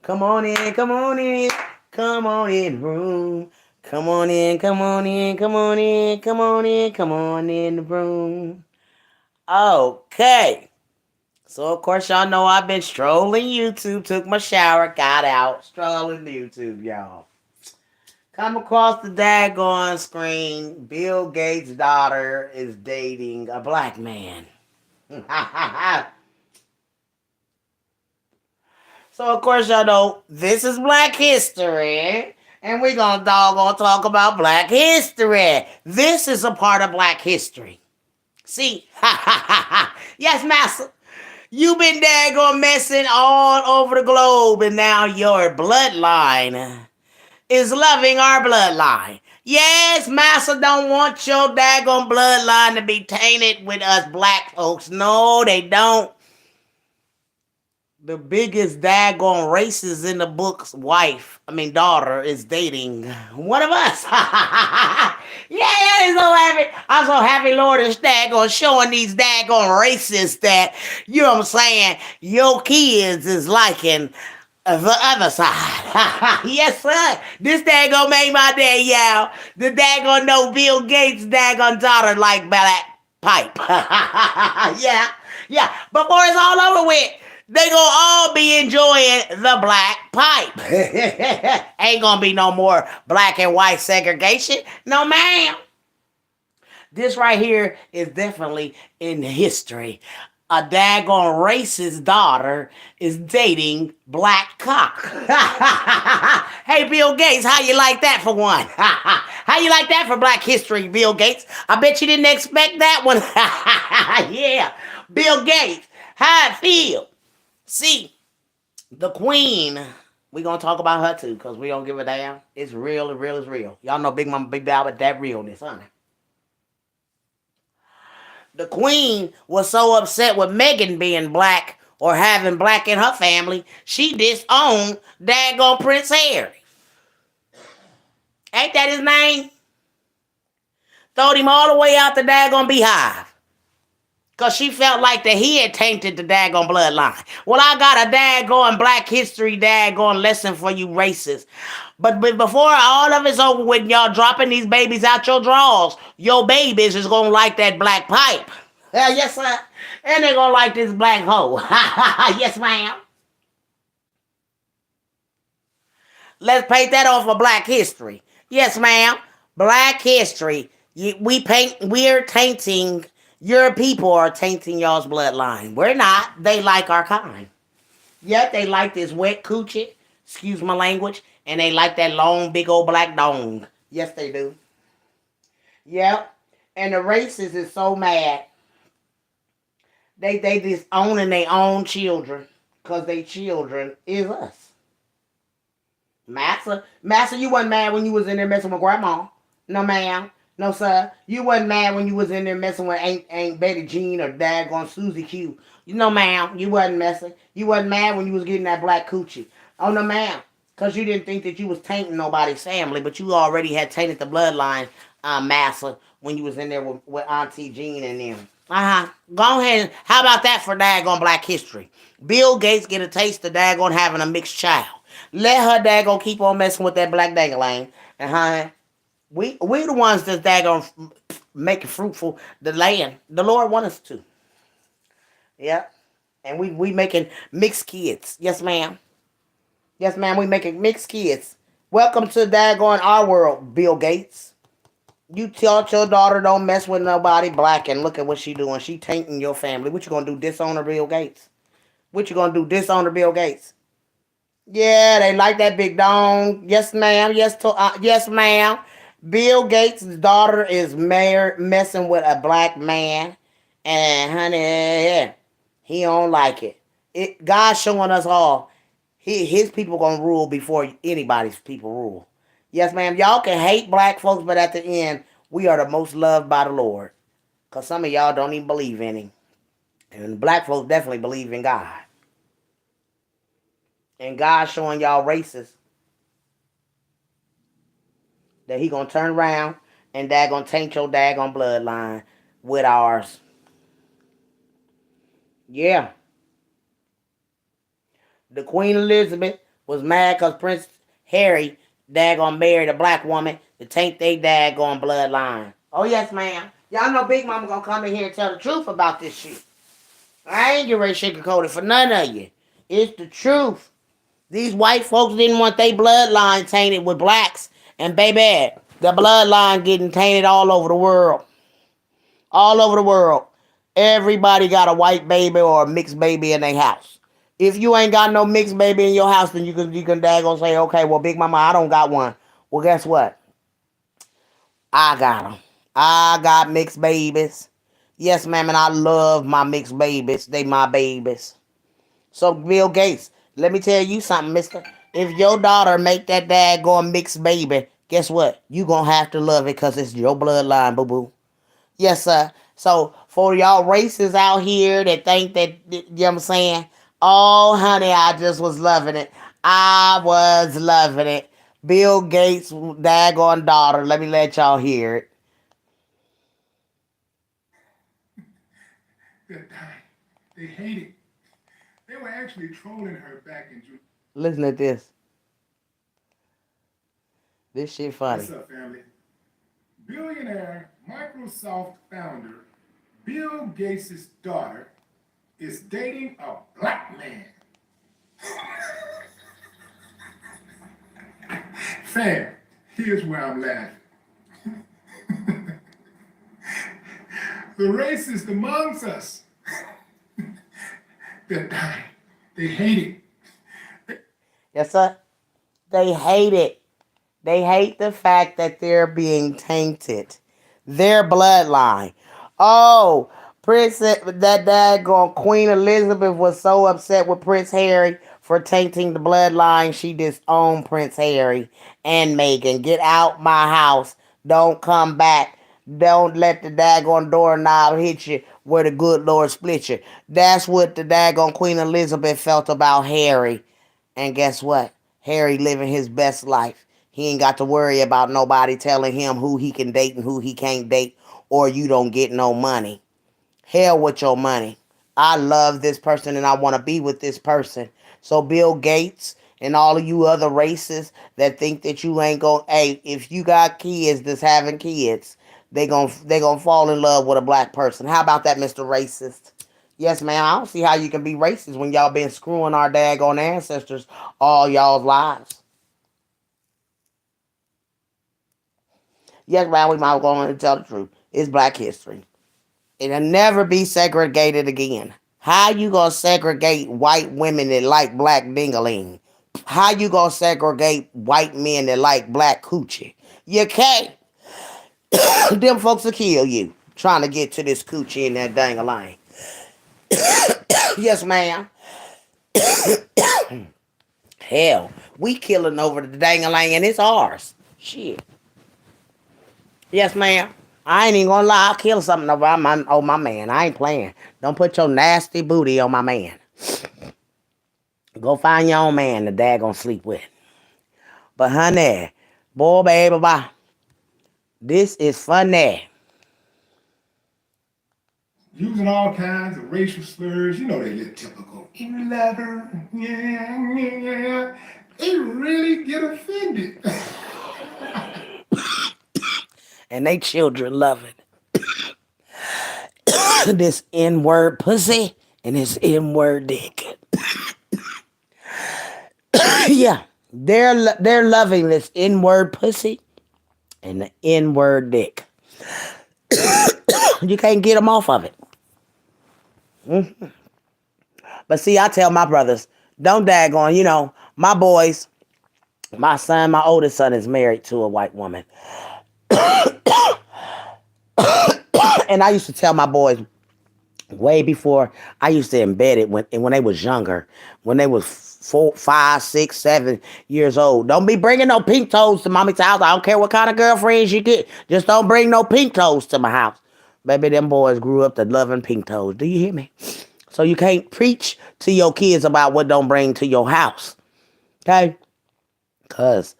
Come on in, come on in, come on in the room. Come on in, come on in, come on in, come on in, come on in the room. Okay. So of course y'all know I've been strolling YouTube, took my shower, got out, strolling YouTube, y'all. Come across the daggone screen, Bill Gates' daughter is dating a black man. So of course y'all know this is Black History. And we're gonna doggone talk about Black History. This is a part of Black History. See, yes, master. You've been daggone messing all over the globe, and now your bloodline is loving our bloodline. Yes, Massa don't want your daggone bloodline to be tainted with us black folks. No, they don't. The biggest daggone racist in the book's daughter, is dating one of us. Yeah, I'm so happy. I'm so happy, Lord, is daggone showing these daggone racists that, you know what I'm saying, your kids is liking the other side. Yes, sir. This daggone made my day, y'all. The daggone no Bill Gates daggone daughter like black pipe. Yeah, yeah. Before it's all over with, they gonna all be enjoying the black pipe. Ain't gonna be no more black and white segregation. No, ma'am. This right here is definitely in history. A daggone racist daughter is dating black cock. Hey, Bill Gates, how you like that for one? How you like that for Black History, Bill Gates? I bet you didn't expect that one. Yeah, Bill Gates, how it feel? See, the queen, we gonna talk about her too, because we don't give a damn. It's real, and real is real. Y'all know Big Mama Big Bad with that realness, honey. The queen was so upset with Meghan being black or having black in her family, she disowned daggone Prince Harry. Ain't that his name? Throwed him all the way out the daggone beehive. Because she felt like that he had tainted the daggone bloodline. Well, I got a daggone Black History daggone lesson for you racists. But before all of it's over with, y'all dropping these babies out your drawers, your babies is going to like that black pipe. Yes, sir. And they're going to like this black hoe. Yes, ma'am. Let's paint that off of Black History. Yes, ma'am. Black History. We're tainting, your people are tainting y'all's bloodline. We're not. They like our kind. Yep, they like this wet coochie, excuse my language, and they like that long, big old black dong. Yes, they do. Yep. And the racists is so mad. They just owning their own children, because they children is us. Massa, you wasn't mad when you was in there messing with grandma. No, ma'am. No, sir. You wasn't mad when you was in there messing with Aunt Betty Jean or daggone Susie Q. You know, ma'am, you wasn't messing. You wasn't mad when you was getting that black coochie. Oh, no, ma'am. Because you didn't think that you was tainting nobody's family, but you already had tainted the bloodline, Massa, when you was in there with Auntie Jean and them. Uh-huh. Go ahead. How about that for daggone Black History? Bill Gates get a taste of daggone having a mixed child. Let her daggone keep on messing with that black dangling. And honey, we the ones that's daggone making fruitful the land. The Lord want us to. Yeah. And we making mixed kids. Yes, ma'am. Yes, ma'am. We making mixed kids. Welcome to daggone our world, Bill Gates. You tell your daughter don't mess with nobody black, and look at what she doing. She tainting your family. What you gonna do? Disown her, Bill Gates? What you gonna do? Disown her, Bill Gates? Yeah, they like that big dong. Yes, ma'am. Yes, ma'am. Bill Gates' daughter is messing with a black man, and honey, yeah, he don't like it. God's showing us all. His people gonna rule before anybody's people rule. Yes, ma'am. Y'all can hate black folks, but at the end, we are the most loved by the Lord. Cause some of y'all don't even believe in Him, and black folks definitely believe in God. And God showing y'all racist that He gonna turn around and daggone taint your daggone bloodline with ours. Yeah. The Queen Elizabeth was mad because Prince Harry daggone married a black woman to taint they daggone bloodline. Oh yes, ma'am. Y'all know Big Mama gonna come in here and tell the truth about this shit. I ain't getting ready to sugarcoat it for none of you. It's the truth. These white folks didn't want their bloodline tainted with blacks. And baby, the bloodline getting tainted all over the world. All over the world. Everybody got a white baby or a mixed baby in their house. If you ain't got no mixed baby in your house, then you can daggone say, okay, well, Big Mama, I don't got one. Well, guess what? I got them. I got mixed babies. Yes, ma'am, and I love my mixed babies. They my babies. So, Bill Gates, let me tell you something, mister. If your daughter make that daggone mixed baby, guess what? You gonna have to love it because it's your bloodline, boo-boo. Yes, sir. So for y'all racists out here that think that, you know what I'm saying? Oh, honey, I just was loving it. I was loving it. Bill Gates' daggone daughter. Let me let y'all hear it. Listen to this. This shit funny. Yes, sir. They hate it. They hate the fact that they're being tainted. Their bloodline. Oh, that daggone Queen Elizabeth was so upset with Prince Harry for tainting the bloodline. She disowned Prince Harry and Meghan. Get out my house. Don't come back. Don't let the daggone doorknob hit you where the good Lord split you. That's what the daggone Queen Elizabeth felt about Harry. And guess what? Harry living his best life. He ain't got to worry about nobody telling him who he can date and who he can't date, or you don't get no money. Hell with your money. I love this person and I want to be with this person. So Bill Gates and all of you other racists that think that you ain't going, hey, if you got kids that's having kids, they gonna fall in love with a black person. How about that, Mr. Racist? Yes, ma'am. I don't see how you can be racist when y'all been screwing our daggone ancestors all y'all's lives. Yes, ma'am. We might go on and tell the truth. It's Black history. It'll never be segregated again. How you gonna segregate white women that like black dingaling? How you gonna segregate white men that like black coochie? You can't. Them folks will kill you trying to get to this coochie in that dangaling. Yes, ma'am. Hell, we killing over the dangaling and it's ours. Shit. Yes, ma'am. I ain't even gonna lie. I'll kill something over my man. I ain't playing. Don't put your nasty booty on my man. Go find your own man the dad gonna sleep with. But honey, boy, baby, bye. This is funny. And they children love it. This N-word pussy and this N-word dick. Yeah, they're loving this N-word pussy and the N-word dick. You can't get them off of it. Mm-hmm. But see, I tell my brothers, don't daggone, my boys, my son, my oldest son is married to a white woman. And I used to tell my boys way before, I used to embed it when they was younger, when they was 4, 5, 6, 7 years old. Don't be bringing no pink toes to mommy's house. I don't care what kind of girlfriends you get. Just don't bring no pink toes to my house. Baby, them boys grew up to loving pink toes. Do you hear me? So you can't preach to your kids about what don't bring to your house. Okay? Because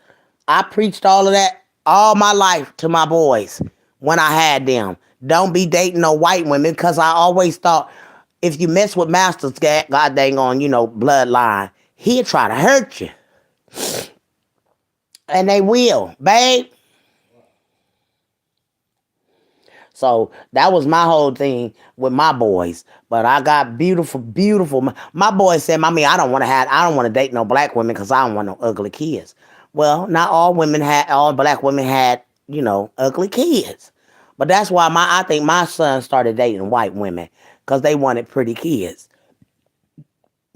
I preached all of that all my life to my boys when I had them. Don't be dating no white women because I always thought if you mess with Master's God dang on, bloodline, he'll try to hurt you. And they will, babe. So that was my whole thing with my boys. But I got beautiful, beautiful. My boys said, "Mommy, I don't want to date no black women because I don't want no ugly kids." Well, not all black women had, ugly kids. But that's why I think my son started dating white women because they wanted pretty kids.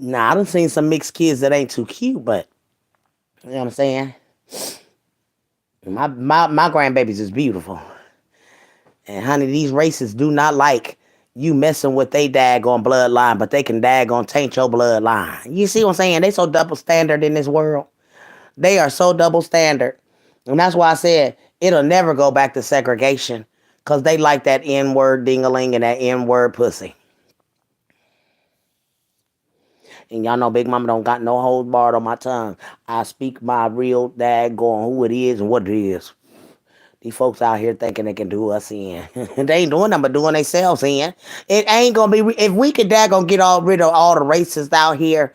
Now I done seen some mixed kids that ain't too cute, but you know what I'm saying. My grandbabies is beautiful. And honey, these racists do not like you messing with they daggone bloodline, but they can daggone taint your bloodline. You see what I'm saying? They so double standard in this world. They are so double standard. And that's why I said it'll never go back to segregation. Because they like that N-word dingaling and that N-word pussy. And y'all know Big Mama don't got no hold barred on my tongue. I speak my real daggone who it is and what it is. These folks out here thinking they can do us in. They ain't doing nothing but doing themselves in. It ain't gonna be, if we could daggone get rid of all the racists out here,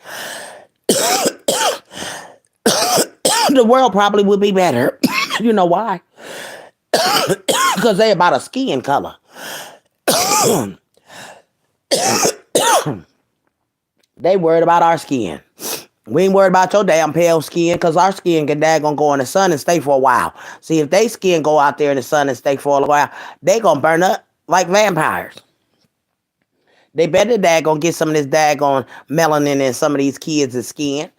the world probably would be better. You know why? Because they about a skin color. They worried about our skin. We ain't worried about your damn pale skin because our skin can daggone go in the sun and stay for a while. See, if they skin go out there in the sun and stay for a while, they gonna burn up like vampires. They better daggone get some of this daggone melanin in some of these kids' skin.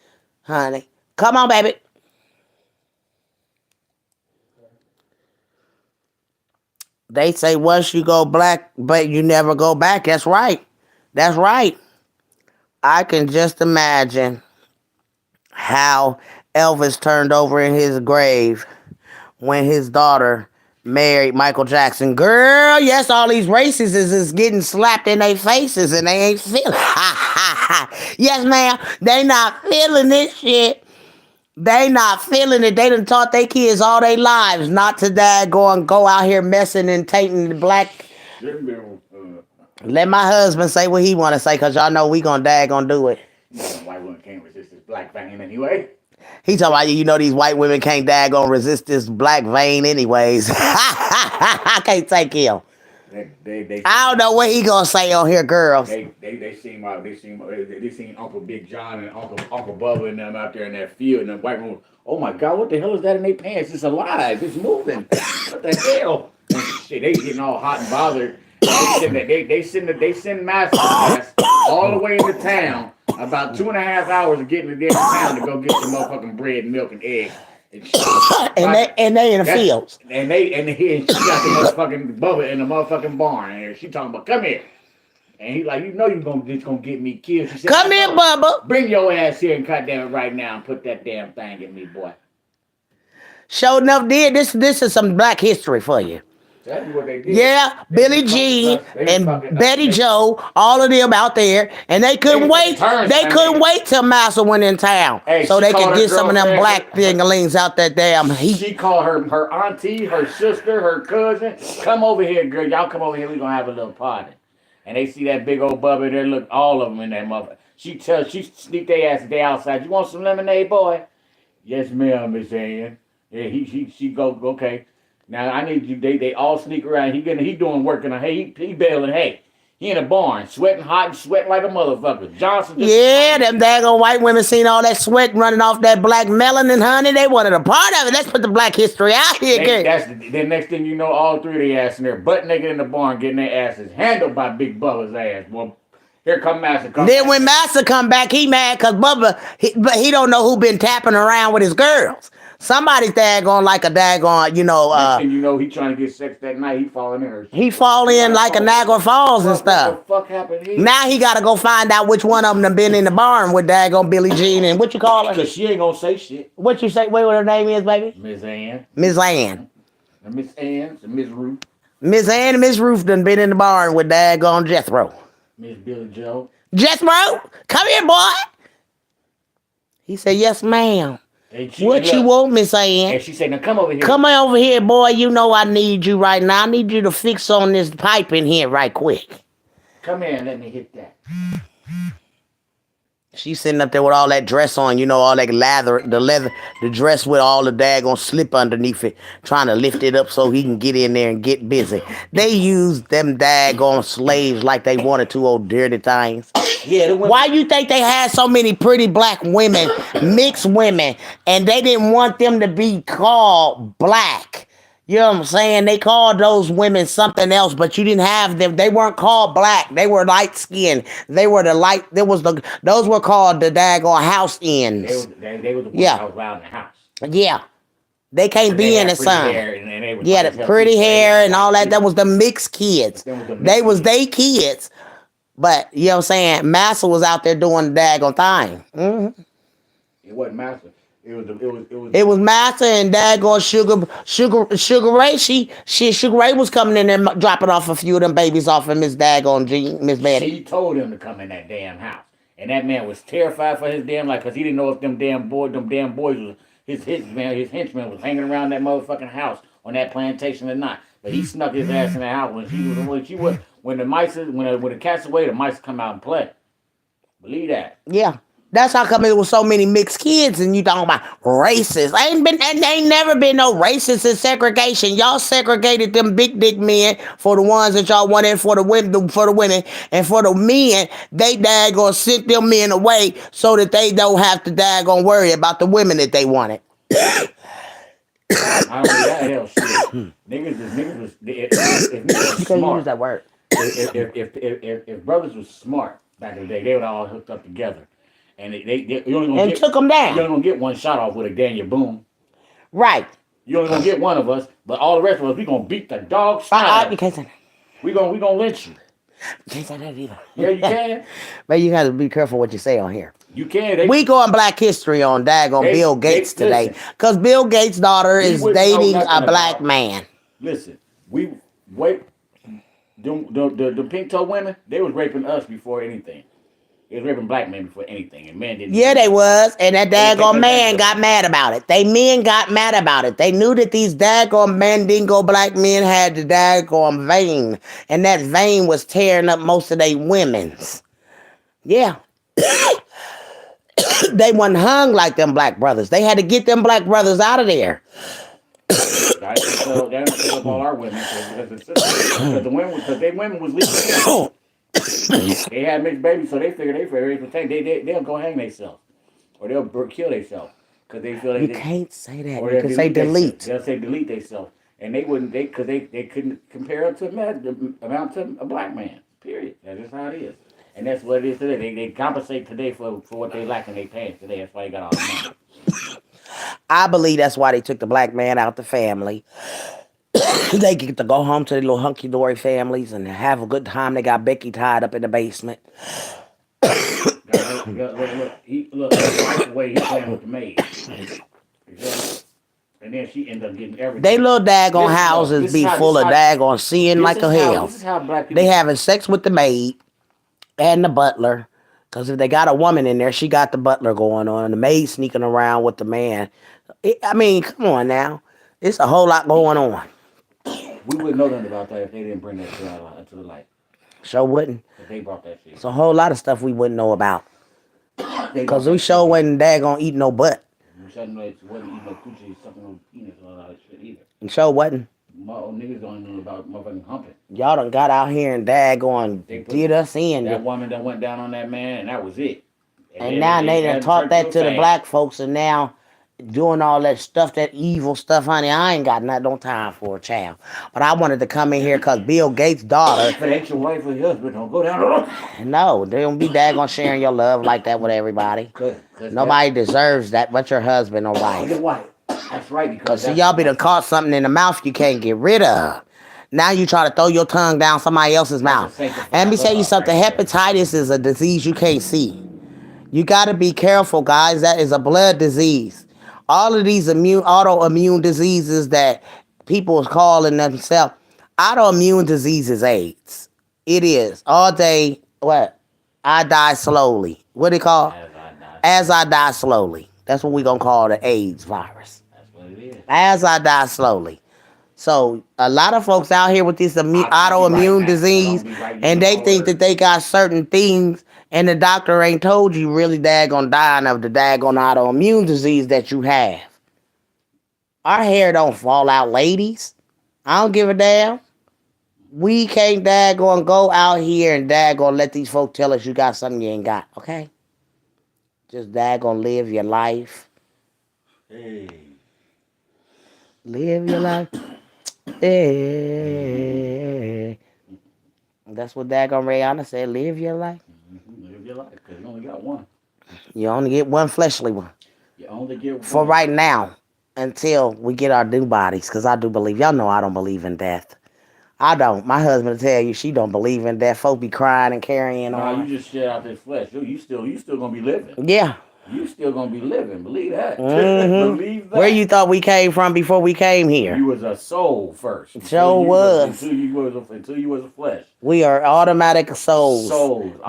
Honey, come on, baby. They say once you go black, but you never go back. That's right. That's right. I can just imagine how Elvis turned over in his grave when his daughter married Michael Jackson. Girl, yes, all these racists is getting slapped in their faces and they ain't feeling. Yes, ma'am. They not feeling this shit. They not feeling it. They done taught their kids all their lives not to go out here messing and tainting the black. Let my husband say what he want to say, because y'all know we gonna do it. White woman can't resist this black vein anyway. He talking about, these white women can't resist this black vein anyways. I can't take him. I don't know what he gonna say on here, girls. They seen Uncle Big John and Uncle Bubba and them out there in that field, and the white woman. Oh my God, what the hell is that in their pants? It's alive. It's moving. What the hell? And shit, they getting all hot and bothered. They send mascots all the way into town. About 2.5 hours of getting to the town to go get some motherfucking bread, milk, and eggs. And they in the fields. And she got the motherfucking Bubba in the motherfucking barn. And she talking about, come here. And he like, you're gonna get me killed. She said, come here, Bubba. Bring your ass here and cut down right now and put that damn thing in me, boy. Sure enough, did this is some black history for you. That's what they did. Yeah, Billie Jean and Betty Joe, all of them out there, and they couldn't wait. They couldn't wait till Massa went in town, so they could get some of them black thingalings out that damn heat. She called her auntie, her sister, her cousin. Come over here, girl. Y'all come over here. We gonna have a little party. And they see that big old Bubba there. Look, all of them in that motherfucker. She sneak their ass day outside. You want some lemonade, boy? Yes, ma'am, Miss Ann. Yeah, she go okay. Now I need you. They all sneak around. He doing work in a hay. He baling hay. He in a barn, sweating hot and sweating like a motherfucker. Johnson. Them daggone white women seen all that sweat running off that black melanin, honey. They wanted a part of it. Let's put the black history out here. The next thing you know, all three of their ass in there, butt naked in the barn, getting their asses handled by Big Bubba's ass. Well, here come Master. Then when Master come back, he mad because Bubba, he don't know who been tapping around with his girls. Somebody's daggone like a daggone, and he trying to get sex that night. He falling in her. He fall in like a Niagara Falls and stuff. What the fuck happened here? Now he got to go find out which one of them done been in the barn with daggone Billie Jean and what you call her? Because she ain't going to say shit. What you say? Wait, what her name is, baby? Miss Ann. Miss Ann. Miss Ann and Miss Ruth. Miss Ann and Miss Ruth done been in the barn with daggone Jethro. Miss Billy Joe. Jethro, come here, boy. He said, yes, ma'am. What you want, Miss Ann? And she said, now come over here. Come over here, boy. You know I need you right now. I need you to fix on this pipe in here right quick. Come here and let me hit that. She's sitting up there with all that dress on, all that leather, the dress with all the daggone slip underneath it, trying to lift it up so he can get in there and get busy. They used them daggone slaves like they wanted to, old dirty things. Yeah, the women. Why you think they had so many pretty black women, mixed women, and they didn't want them to be called black? You know what I'm saying? They called those women something else, but you didn't have them. They weren't called black. They were light skinned. They were the light. There was the those were called the daggone house ends. They was the ones Yeah, that was around the house. yeah. They can't Cause they be in had the pretty sun. hair and they was Yeah, white the as hell too. pretty So they hair was and all white that. too. That was the mixed But kids. them was the They mixed was kids. they kids. But you know what I'm saying? Massa was out there doing the daggone thing. It wasn't master. It was Massa and daggone Sugar Ray. Sugar Ray was coming in there dropping off a few of them babies off of Miss daggone Jean, Miss Betty. She told him to come in that damn house, and that man was terrified for his damn life because he didn't know if them damn boys was his henchman was hanging around that motherfucking house on that plantation or not. But he snuck his ass in the house when the mice when the cat's away, the mice come out and play. Believe that. Yeah. That's how come it was so many mixed kids and you talking about racist. Ain't never been no racist in segregation. Y'all segregated them big dick men for the ones that y'all wanted for the women and for the men, they daggone sent them men away so that they don't have to daggone worry about the women that they wanted. Not only that, hell shit. Niggas was if niggas was You can't use smart. that word. If brothers was smart back in the day, they would all hooked up together, and you only gonna And get took them you down. only gonna get one shot off with a Daniel Boone. Right. You only gonna get one of us, but all the rest of us, we gonna beat the dog snot. You can't say that. We gonna lynch you. You can't say that either. Yeah, you can. But you got to be careful what you say on here. You can. They We going Black History on daggone Bill Gates today. listen. Because Bill Gates' daughter We is wouldn't know dating nothing a black about. man. Listen, we wait. The pink toe women, they was raping us before anything. They was raping black men before anything, and men didn't Yeah, do they nothing. was. And that They would take daggone advantage man of got us. mad about it. They men got mad about it. They knew that these daggone mandingo black men had the daggone vein. And that vein was tearing up most of they women's. Yeah. They wasn't hung like them black brothers. They had to get them black brothers out of there. They done set up all our women because the women because they women was leaving too. They had mixed babies, so they figured they protect. They'll go hang themselves or they'll kill themselves because they feel You they can't say that. or You they'll can say themselves. delete. They'll say delete themselves, and they wouldn't because they couldn't compare it to amount to a black man. Period. That's just how it is, and that's what it is today. They compensate today for what they lack in their pants today. That's why they got all the money. I believe that's why they took the black man out the family. They get to go home to their little hunky dory families and have a good time. They got Becky tied up in the basement. Got her, look, his wife the way he playing with the maid. Exactly. And then she ended up getting They everything. little daggone This look, houses this is be how full of daggone sin like a hell. this is how black They people. having sex with the maid and the butler. Because if they got a woman in there, she got the butler going on. And the maid sneaking around with the man. I mean, come on now. It's a whole lot going on. We wouldn't know nothing about that if they didn't bring that to the light. Sure wouldn't. If they brought that shit. It's a whole lot of stuff we wouldn't know about. They Because brought we that sure shit. wasn't daggone eat no butt. We shouldn't know it wasn't eating no coochie, sucking no penis, and all that shit either. And sure wasn't. Niggas don't know about motherfucking humping. Y'all done got out here and daggone They put did us in. that woman that went down on that man, and that was it. And now they done taught that to the black folks, and now doing all that stuff, that evil stuff, honey. I ain't got no time for a child. But I wanted to come in here because Bill Gates' daughter. If it ain't your wife or your husband, don't go down the road. No, they don't be daggone sharing your love like that with everybody. Nobody deserves that but your husband or Your wife. wife. That's right. Because see, y'all be done caught something in the mouth you can't get rid of. Now you try to throw your tongue down somebody else's mouth. And let me tell you something. Hepatitis is a disease you can't see. You got to be careful, guys. That is a blood disease. All of these autoimmune diseases that people is calling themselves, autoimmune disease is AIDS. It is. All day, what? I die slowly. What it called? As I die slowly. That's what we're going to call the AIDS virus. That's what it is. As I die slowly. So a lot of folks out here with this autoimmune disease, and they think that they got certain things and the doctor ain't told you really daggone dying of the daggone autoimmune disease that you have. Our hair don't fall out, ladies. I don't give a damn. We can't daggone go out here and daggone let these folks tell us you got something you ain't got, okay? Just daggone live your life. Hey. Live your life. Hey. That's what daggone Rihanna said. Live your life. Live your life, because you only got one. You only get one fleshly one. You only get one. For right now, until we get our new bodies, because I do believe, y'all know I don't believe in death. I don't. My husband will tell you she don't believe in death. Folk be crying and carrying Nah, on. you just shed out this flesh. You still gonna be living. Yeah. You still gonna be living. Believe that. Mm-hmm. Believe that. Where you thought we came from before we came here? You was a soul first. Sure was. Until you was a flesh. We are automatic souls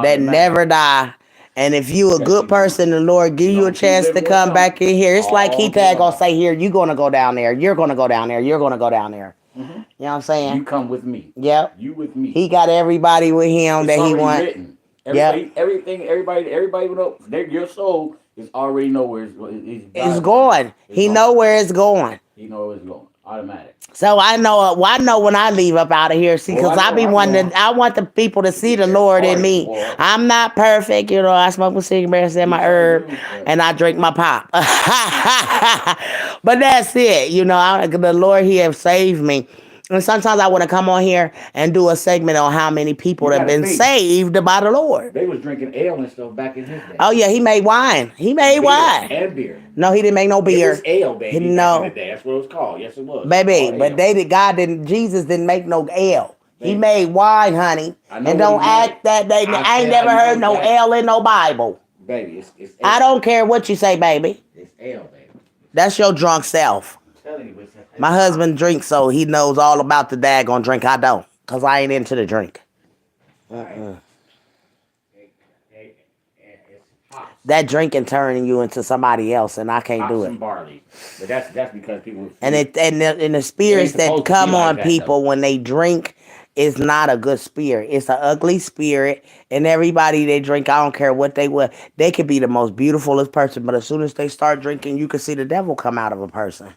that never die. And if you a good person, the Lord give you a chance to come back in here. It's like he gonna say, here, you gonna go down there. You're gonna go down there. You're gonna go down there. Mm-hmm. You know what I'm saying? You come with me. Yep. You with me. He got everybody with him that he wants. Written. Everybody know your soul is already know where it's going. He know where it's going. He know where it's going. Automatic. So I know when I leave up out of here, see, because I want the people to see the Lord in me. I'm not perfect, you know. I smoke my cigarettes and my herb, and I drink my pop. But that's it, you know. The Lord, He have saved me. And sometimes I want to come on here and do a segment on how many people have been saved by the Lord. They was drinking ale and stuff back in his day. Oh, yeah, he made wine. He made wine. And beer. No, he didn't make no beer. It was ale, baby. No. Back in the day. That's what it was called. Yes, it was. Baby, but Jesus didn't make no ale. Baby. He made wine, honey. And don't act that I ain't never heard no ale in no Bible. Baby, it's ale. I don't care what you say, baby. It's ale, baby. That's your drunk self. My husband drinks, so he knows all about the daggone drink. I don't, because I ain't into the drink. That drinking turning you into somebody else, and I can't do it. And barley, but that's because people. And the spirits that come on people when they drink is not a good spirit. It's an ugly spirit, and everybody they drink, I don't care what they would. They could be the most beautifulest person, but as soon as they start drinking, you can see the devil come out of a person.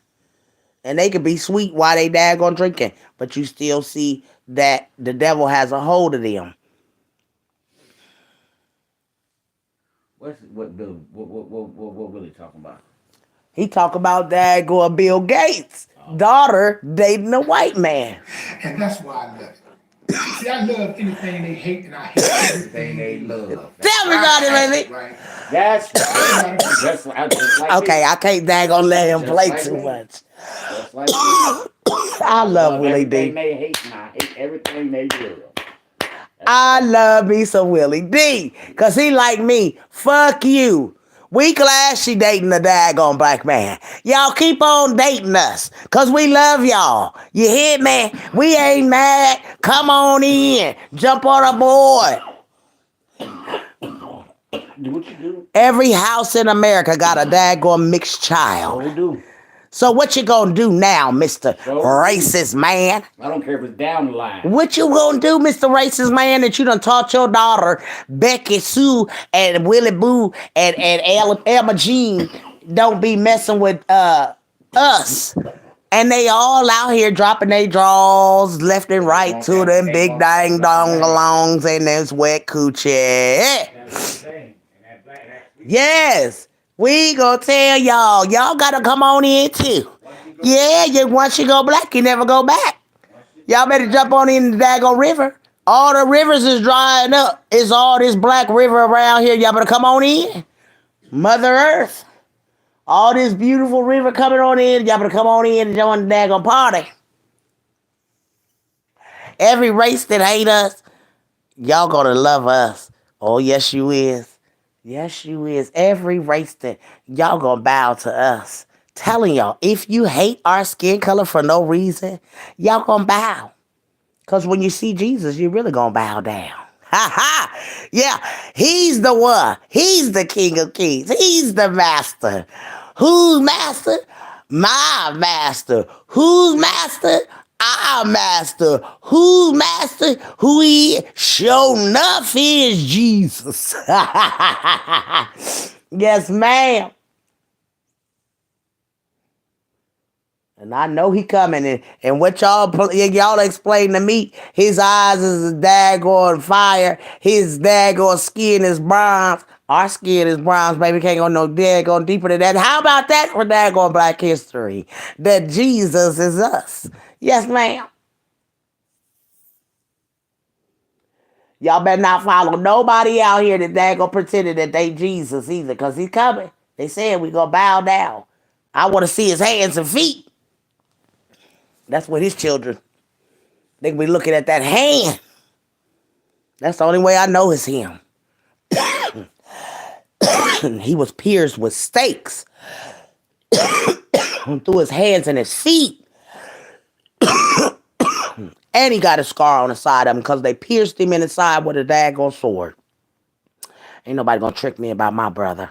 And they could be sweet while they daggone drinking, but you still see that the devil has a hold of them. What Willie talking about? He talk about daggone Bill Gates' daughter dating a white man. And that's why I love it. See, I love anything they hate, and I hate everything they love. Tell me about it, baby. Right. That's like okay, I can't daggone let him play too much. Like I love Willie D. They hate, and I hate everything they do. I love me some Willie D. Because he like me. Fuck you. We glad she dating a daggone black man. Y'all keep on dating us. Because we love y'all. You hear me? We ain't mad. Come on in. Jump on board. What you do? Every house in America got a daggone mixed child. What we do? So what you gonna do now, Mr. Racist Man? I don't care if it's down the line. What you gonna do, Mr. Racist Man, that you done taught your daughter, Becky Sue and Willie Boo and Emma Jean, don't be messing with us. And they all out here dropping their draws left and right to them big dang dong-alongs and this wet coochie. Yes. We gonna tell y'all gotta come on in too. Yeah, once you go black, you never go back. Y'all better jump on in the daggone river. All the rivers is drying up. It's all this black river around here. Y'all better come on in. Mother Earth. All this beautiful river coming on in. Y'all better come on in and join the daggone party. Every race that hate us, y'all gonna love us. Oh, yes, you is. Yes, you is. Every race that y'all gonna bow to us. Telling y'all, if you hate our skin color for no reason, y'all gonna bow. Because when you see Jesus, you really gonna bow down. Ha ha! Yeah, he's the one. He's the King of Kings. He's the master. Who's master? My master. Who's master? Our master. Who master? Who he is? Sure enough is Jesus. Yes, ma'am. And I know he coming. And what y'all explain to me, his eyes is a daggone fire. His daggone skin is bronze. Our skin is bronze, baby. Can't go no daggone deeper than that. How about that for daggone Black history? That Jesus is us. Yes, ma'am. Y'all better not follow nobody out here that daggone pretending that they Jesus either, because he's coming. They said we gonna bow down. I want to see his hands and feet. That's what his children. They can be looking at that hand. That's the only way I know is him. He was pierced with stakes through his hands and his feet. And he got a scar on the side of him because they pierced him in the side with a daggone sword. Ain't nobody gonna trick me about my brother.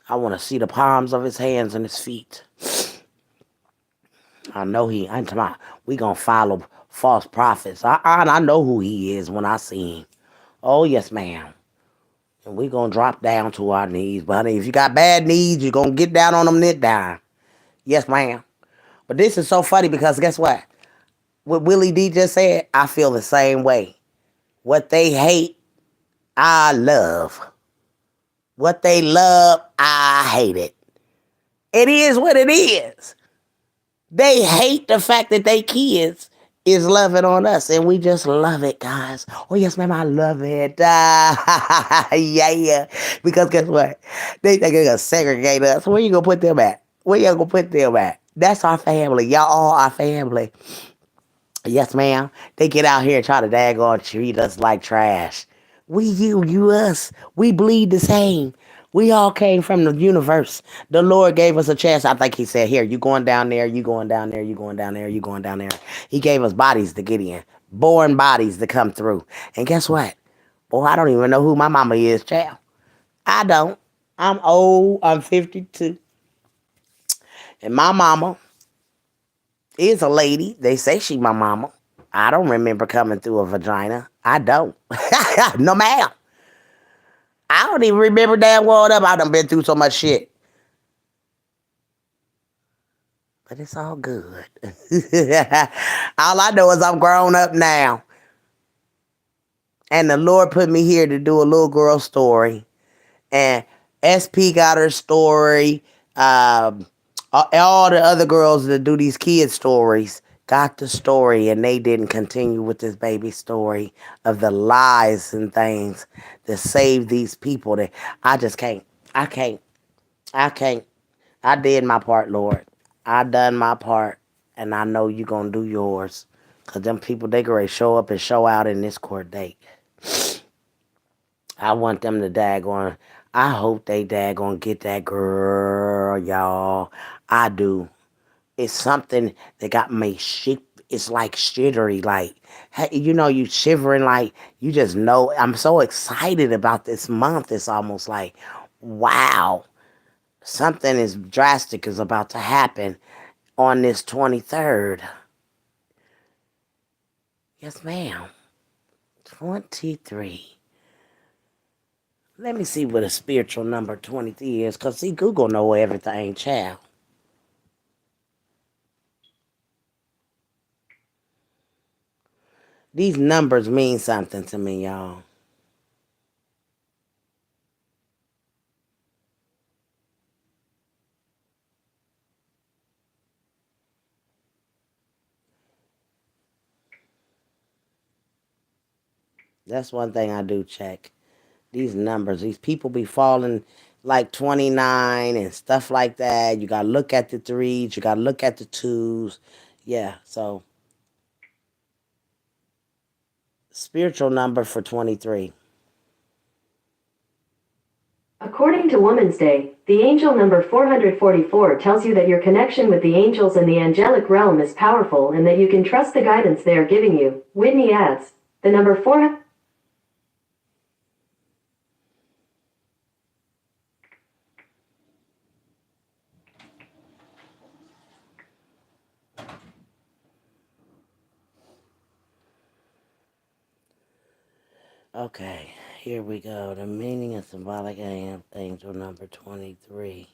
I want to see the palms of his hands and his feet. I know I'm talking about, we gonna follow false prophets. I know who he is when I see him. Oh, yes, ma'am. And we gonna drop down to our knees. But honey, if you got bad knees, you're gonna get down on them and down. Yes, ma'am. But this is so funny because guess what? What Willie D just said, I feel the same way. What they hate, I love. What they love, I hate it. It is what it is. They hate the fact that they kids is loving on us, and we just love it, guys. Oh, yes, ma'am, I love it. Yeah. Because guess what? They think they're going to segregate us. Where you going to put them at? Where you going to put them at? That's our family. Y'all all our family. Yes, ma'am. They get out here and try to daggone treat us like trash. We you us. We bleed the same. We all came from the universe. The Lord gave us a chance. I think he said, here, you going down there, you going down there, you going down there, you going down there. He gave us bodies to get in. Born bodies to come through. And guess what? Boy, I don't even know who my mama is, child. I don't. I'm old. I'm 52. And my mama is a lady. They say she my mama. I don't remember coming through a vagina. I don't. No, ma'am. I don't even remember damn well up. I done been through so much shit. But it's all good. All I know is I'm grown up now. And the Lord put me here to do a little girl story. And SP got her story. All the other girls that do these kids stories got the story, and they didn't continue with this baby story of the lies and things that save these people. That I just can't. I can't. I can't. I did my part, Lord. I done my part, and I know you gonna do yours. Cause them people, they gonna show up and show out in this court date. I want them to daggone. I hope they daggone get that girl, y'all. I do. It's something that got me shit. It's like shivery, like, hey, you shivering, like, you just know. I'm so excited about this month. It's almost like, wow, something is drastic is about to happen on this 23rd. Yes, ma'am. 23. Let me see what a spiritual number 23 is, because, see, Google know everything, child. These numbers mean something to me, y'all. That's one thing I do check. These numbers, these people be falling like 29 and stuff like that. You got to look at the threes. You got to look at the twos. Yeah, so spiritual number for 23. According to Woman's Day, the angel number 444 tells you that your connection with the angels and the angelic realm is powerful and that you can trust the guidance they are giving you. Whitney adds, the number 4... Okay, here we go. The meaning of symbolic angel number 23.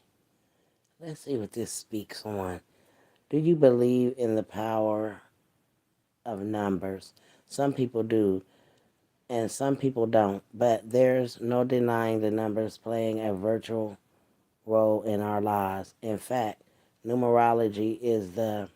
Let's see what this speaks on. Do you believe in the power of numbers? Some people do, and some people don't. But there's no denying the numbers playing a virtual role in our lives. In fact, numerology is the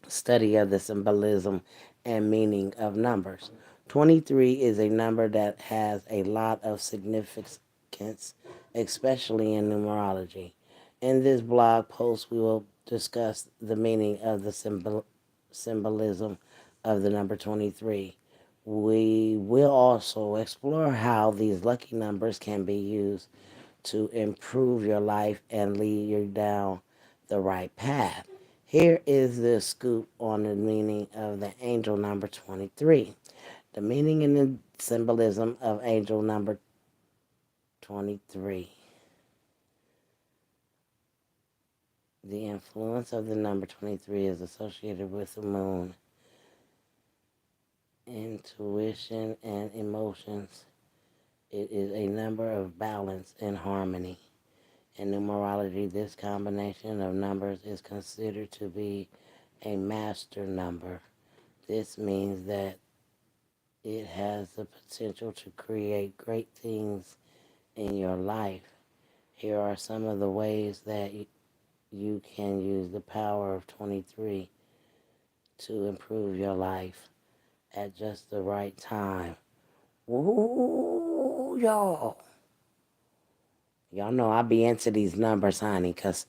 study of the symbolism and meaning of numbers. 23 is a number that has a lot of significance, especially in numerology. In this blog post, we will discuss the meaning of the symbolism of the number 23. We will also explore how these lucky numbers can be used to improve your life and lead you down the right path. Here is the scoop on the meaning of the angel number 23. The meaning and the symbolism of angel number 23. The influence of the number 23 is associated with the moon, intuition, and emotions. It is a number of balance and harmony. In numerology, this combination of numbers is considered to be a master number. This means that it has the potential to create great things in your life. Here are some of the ways that you can use the power of 23 to improve your life at just the right time. Ooh, y'all. Y'all know I be into these numbers, honey, because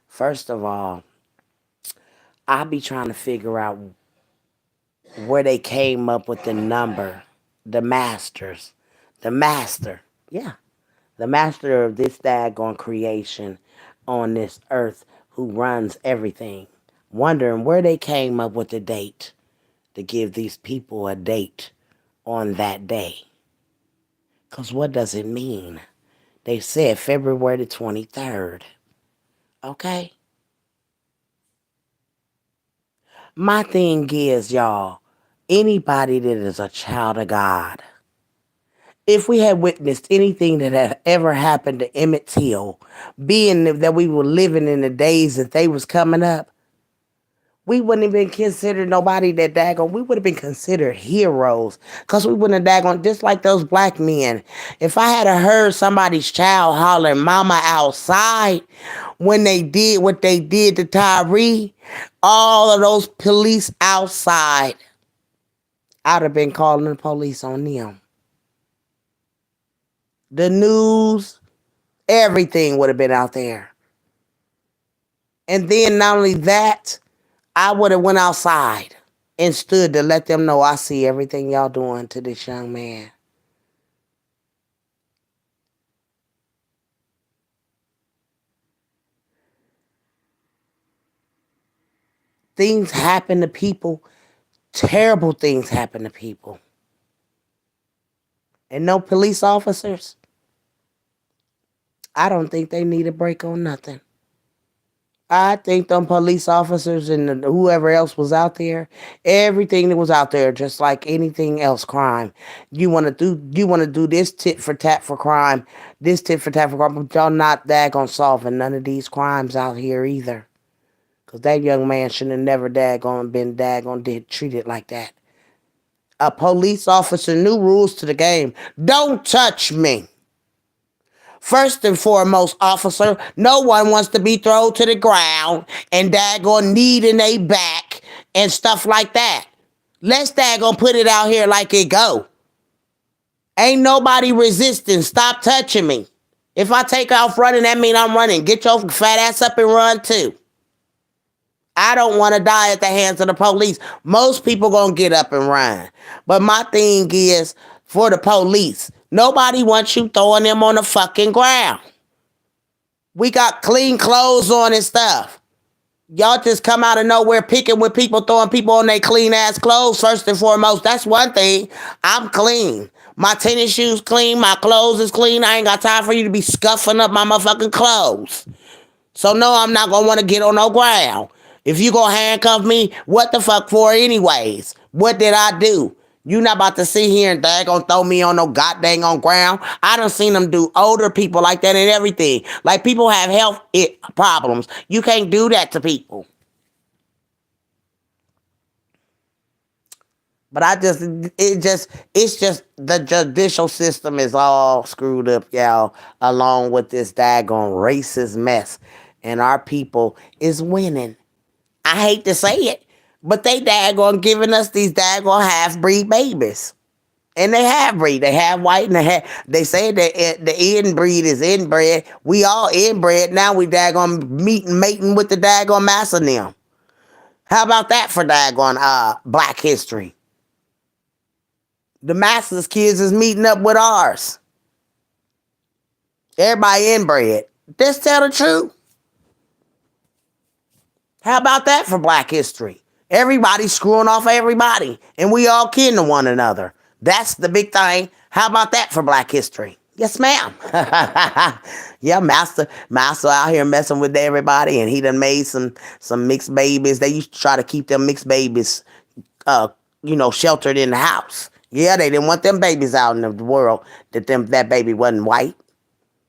first of all, I be trying to figure out where they came up with the number, the masters, the master, yeah, the master of this daggone creation on this earth who runs everything. Wondering where they came up with the date to give these people a date on that day. Because what does it mean? They said February the 23rd. Okay? My thing is, y'all, anybody that is a child of God, if we had witnessed anything that had ever happened to Emmett Till, being that we were living in the days that they was coming up, we wouldn't have been considered nobody that daggone. We would have been considered heroes because we wouldn't have daggone, just like those black men. If I had heard somebody's child hollering mama outside when they did what they did to Tyree, all of those police outside, I'd have been calling the police on them. The news, everything would have been out there. And then not only that, I would have went outside and stood to let them know I see everything y'all doing to this young man. Things happen to people. Terrible things happen to people. And no police officers, I don't think they need a break on nothing. I think them police officers and whoever else was out there, everything that was out there, just like anything else, crime. You want to do this tit for tat for crime, this tit for tat for crime, but y'all not daggone solving none of these crimes out here either. Cause that young man shouldn't have never been treated like that. A police officer, new rules to the game. Don't touch me. First and foremost, officer, no one wants to be thrown to the ground and daggone need in a back and stuff like that. Let's daggone put it out here like it go. Ain't nobody resisting. Stop touching me. If I take off running, that mean I'm running. Get your fat ass up and run too. I don't want to die at the hands of the police. Most people gonna get up and run. But my thing is for the police. Nobody wants you throwing them on the fucking ground. We got clean clothes on and stuff. Y'all just come out of nowhere picking with people, throwing people on their clean ass clothes. First and foremost, that's one thing. I'm clean. My tennis shoes clean. My clothes is clean. I ain't got time for you to be scuffing up my motherfucking clothes. So no, I'm not gonna want to get on no ground. If you gonna handcuff me, what the fuck for anyways? What did I do? You not about to sit here and they gonna throw me on no goddamn on ground. I done seen them do older people like that and everything. Like people have health problems. You can't do that to people. But it's just the judicial system is all screwed up, y'all, along with this daggone racist mess. And our people is winning. I hate to say it, but they daggone giving us these daggone half breed babies. And they have breed. They have white and they say that the inbreed is inbred. We all inbred. Now we daggone mating with the daggone mass of them. How about that for daggone black history? The master's kids is meeting up with ours. Everybody inbred. Let's tell the truth. How about that for black history? Everybody screwing off everybody. And we all kin to one another. That's the big thing. How about that for black history? Yes, ma'am. Yeah, master out here messing with everybody, and he done made some mixed babies. They used to try to keep them mixed babies sheltered in the house. Yeah, they didn't want them babies out in the world that baby wasn't white.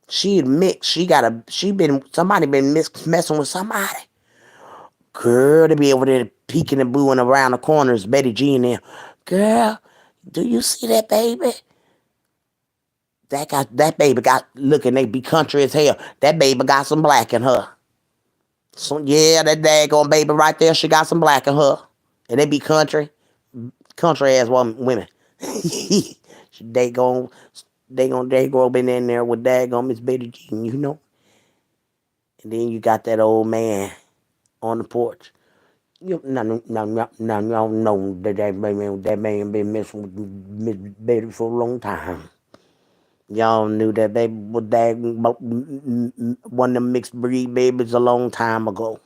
She mixed. Somebody been messing with somebody. Girl, they be over there peeking and booing around the corners, Betty Jean there. Girl, do you see that baby? That baby got looking, they be country as hell. That baby got some black in her. So yeah, that daggone baby right there, she got some black in her. And they be country ass women. they go up in there with daggone Miss Betty Jean, And then you got that old man on the porch. No, that man been messing with Miss Betty for a long time. Y'all knew that baby was one of them mixed breed babies a long time ago.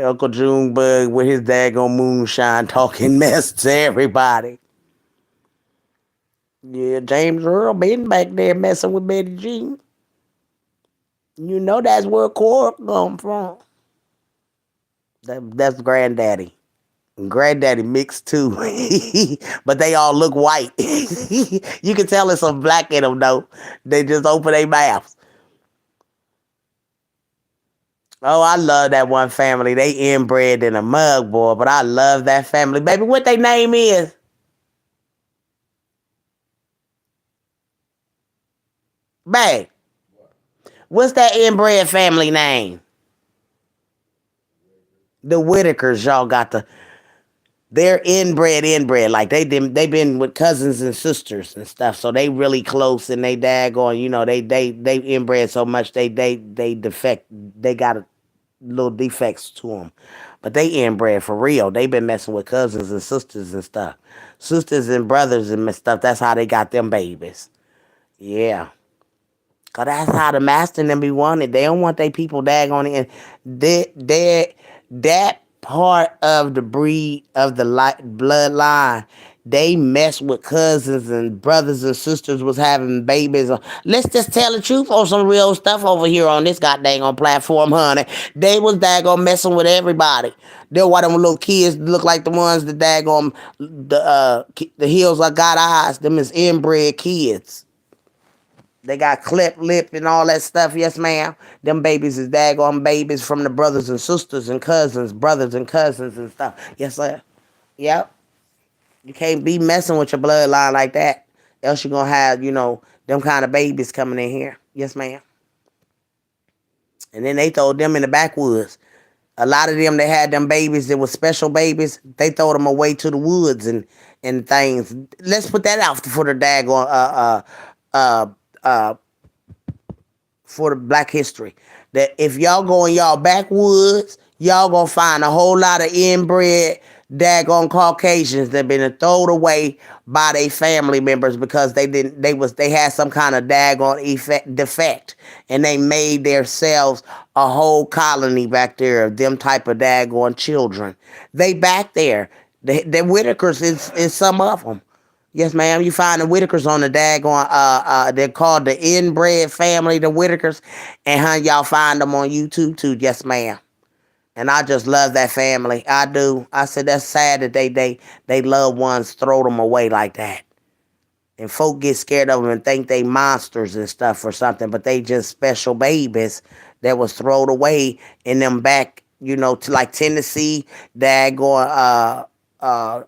Uncle Junebug with his daggone moonshine talking mess to everybody. Yeah, James Earl been back there messing with Betty Jean. You know that's where Cora come from. That's Granddaddy. Granddaddy mixed too. But they all look white. You can tell there's some black in them though. They just open their mouths. Oh, I love that one family. They inbred in a mug, boy, but I love that family. Baby, what their name is? Babe, what's that inbred family name? The Whitakers, y'all got they're inbred. Like they been with cousins and sisters and stuff, so they really close and they daggone, they inbred so much they defect. They got little defects to them, but they inbred for real. They been messing with cousins and sisters and stuff, sisters and brothers and stuff. That's how they got them babies. Yeah. Cause that's how the master and them be wanted. They don't want their people daggone it. And that part of the breed of the bloodline, they mess with cousins and brothers and sisters was having babies. Let's just tell the truth on some real stuff over here on this goddamn platform, honey. They was daggone messing with everybody. They're why them little kids look like the ones that daggone the hills I got eyes. Them is inbred kids. They got clipped lip and all that stuff. Yes, ma'am. Them babies is daggone babies from the brothers and sisters and cousins, brothers and cousins and stuff. Yes, sir. Yep. You can't be messing with your bloodline like that. Else you're going to have, them kind of babies coming in here. Yes, ma'am. And then they throw them in the backwoods. A lot of them, they had them babies that were special babies. They throw them away to the woods and things. Let's put that out for the daggone for the black history. That if y'all go in y'all backwoods, y'all gonna find a whole lot of inbred daggone Caucasians that been thrown away by their family members because they had some kind of daggone defect and they made themselves a whole colony back there of them type of daggone children. They back there. The Whitakers is some of them. Yes, ma'am. You find the Whitakers on the daggone, they're called the inbred family, the Whitakers. And y'all find them on YouTube too. Yes, ma'am. And I just love that family. I do. I said that's sad that they loved ones throw them away like that. And folk get scared of them and think they monsters and stuff or something, but they just special babies that was thrown away in them back, to like Tennessee, daggone uh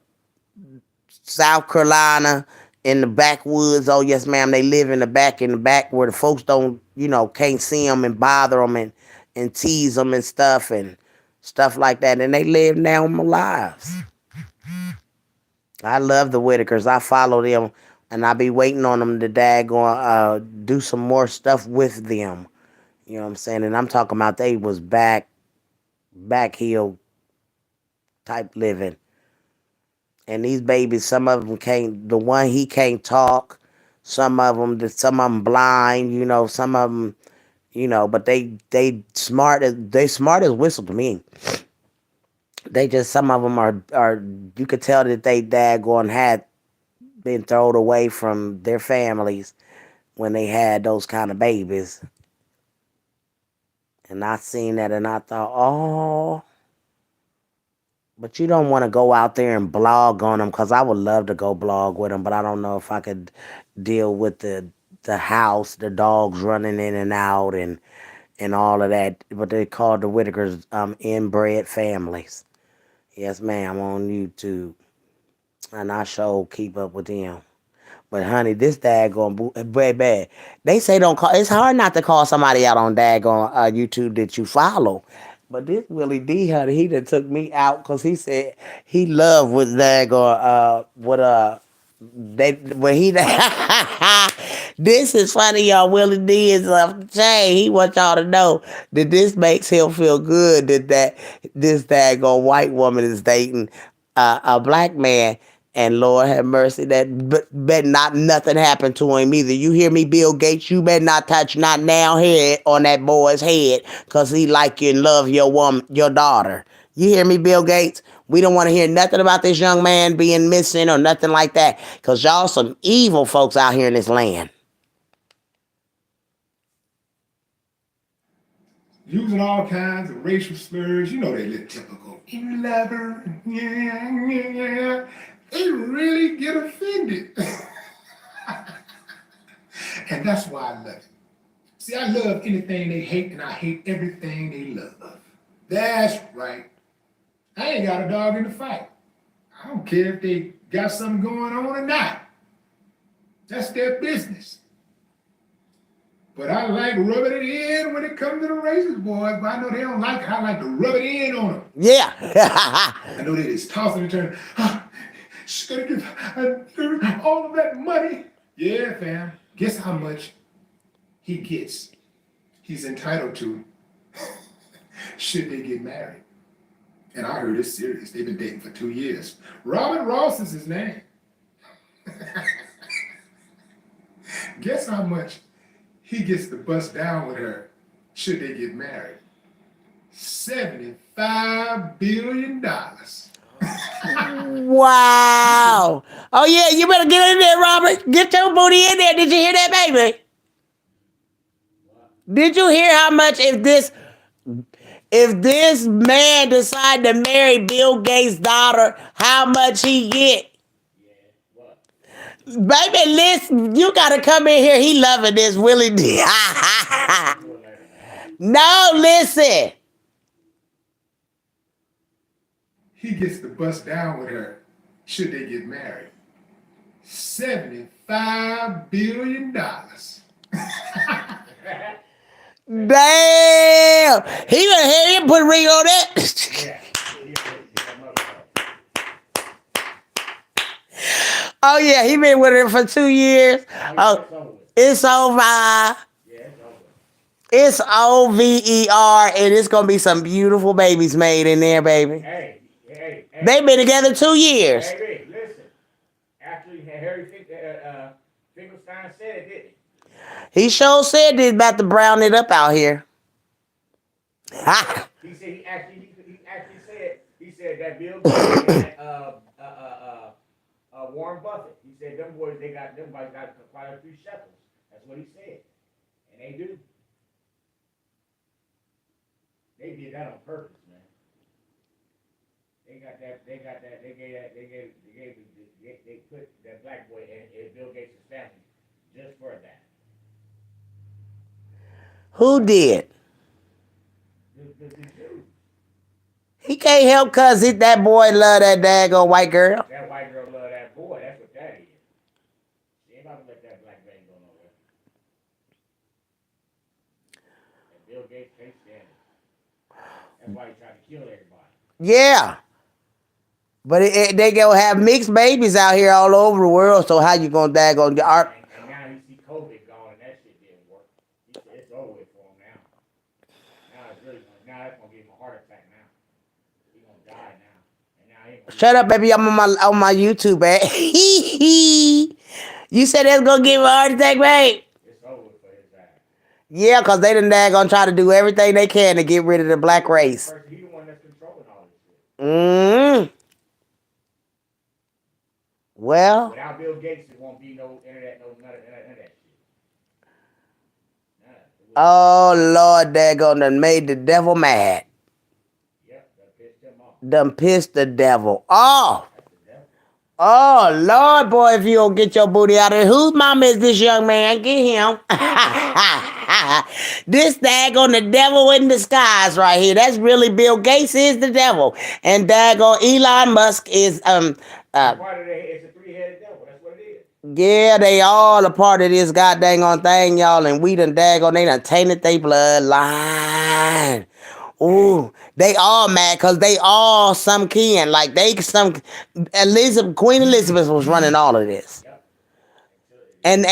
South Carolina in the backwoods. Oh yes, ma'am. They live in the back where the folks don't, can't see them and bother them and tease them and stuff like that. And they live now in my lives. I love the Whitakers. I follow them, and I be waiting on them to do some more stuff with them. You know what I'm saying? And I'm talking about they was back hill type living. And these babies, some of them can't. The one he can't talk. Some of them blind. Some of them. But they smart as whistle to me. They just some of them are. You could tell that they daggone had been thrown away from their families when they had those kind of babies. And I seen that and I thought, oh, but you don't want to go out there and blog on them because I would love to go blog with them, but I don't know if I could deal with the house, the dogs running in and out and all of that. But they called the Whitakers inbred families. Yes, ma'am, on YouTube. And I sure keep up with them. But honey, this daggone baby, they say don't call. It's hard not to call somebody out on daggone YouTube that you follow. But this Willie D, honey, he done took me out because he said he loved with daggone what they when he. This is funny, y'all. Willie D is Jay. He wants y'all to know that this makes him feel good that this daggone white woman is dating a black man. And Lord have mercy, that bet not nothing happen to him either. You hear me, Bill Gates? You better not touch not now head on that boy's head, cause he like you and love your woman, your daughter. You hear me, Bill Gates? We don't want to hear nothing about this young man being missing or nothing like that, cause y'all some evil folks out here in this land. Using all kinds of racial slurs. You know they look typical. You love her. Yeah, yeah, yeah. They really get offended. And that's why I love it. See, I love anything they hate, and I hate everything they love. That's right. I ain't got a dog in the fight. I don't care if they got something going on or not. That's their business. But I like rubbing it in when it comes to the racist boys. But I know they don't like it. I like to rub it in on them. Yeah. I know they just tossing and turning. She's gonna give all of that money. Yeah, fam. Guess how much he gets? He's entitled to should they get married. And I heard it's serious. They've been dating for 2 years. Robert Ross is his name. Guess how much he gets to bust down with her should they get married? $75 billion. Wow. Oh yeah, you better get in there, Robert. Get your booty in there. Did you hear that, baby? Did you hear how much if this man decide to marry Bill Gates' daughter, how much he get? Baby, listen, you gotta come in here. He loving this Willie D. No, listen. He gets to bust down with her should they get married. $75 billion. Damn. He gonna hear him put a ring on that. Oh yeah, he been with her for 2 years. Oh, it's over. It's over, and it's gonna be some beautiful babies made in there, baby. Hey. They been together 2 years. Hey, listen. After Harry Finkelstein said it, didn't He sure said they about to brown it up out here. Ha! he? He said that Bill Gates and Warren Buffett. He said them boys got quite a few shekels. That's what he said, and they do. They did that on purpose, man. got that. They got that. They gave that. They put that black boy in Bill Gates' family just for that. Who did? The Jews. He can't help cause that boy love that daggone white girl. That white girl love that boy. That's what that is. She ain't about to let that black man go nowhere. And Bill Gates can't stand it. That's why he tried to kill everybody. Yeah. But they gonna have mixed babies out here all over the world. So how you gonna daggone the art? And now he see COVID gone and that shit didn't work. He said it's over with for him now. Now it's really now that's gonna give him a heart attack now. He gonna die now. And now he gonna Shut up, baby. I'm on my YouTube, man. You said that's gonna give him a heart attack, babe. it's over with for his ass. Yeah, cause they done daggone try to do everything they can to get rid of the black race. He the one that's controlling all this shit. Well. Without Bill Gates, there won't be no internet, none of that shit. Oh Lord, daggone done made the devil mad. Yep, that pissed him off. Done pissed the devil off. That's the devil. Oh Lord, boy, if you don't get your booty out of here, whose mama is this young man? Get him. This daggone the devil in disguise right here. That's really Bill Gates is the devil, and daggone Elon Musk is Part of it's a three-headed devil. That's what it is. Yeah, they all a part of this goddamn on thing, y'all, and we done daggone, they done tainted their bloodline. Ooh, they all mad because they all some kin. Like Queen Elizabeth was running all of this. Yep. And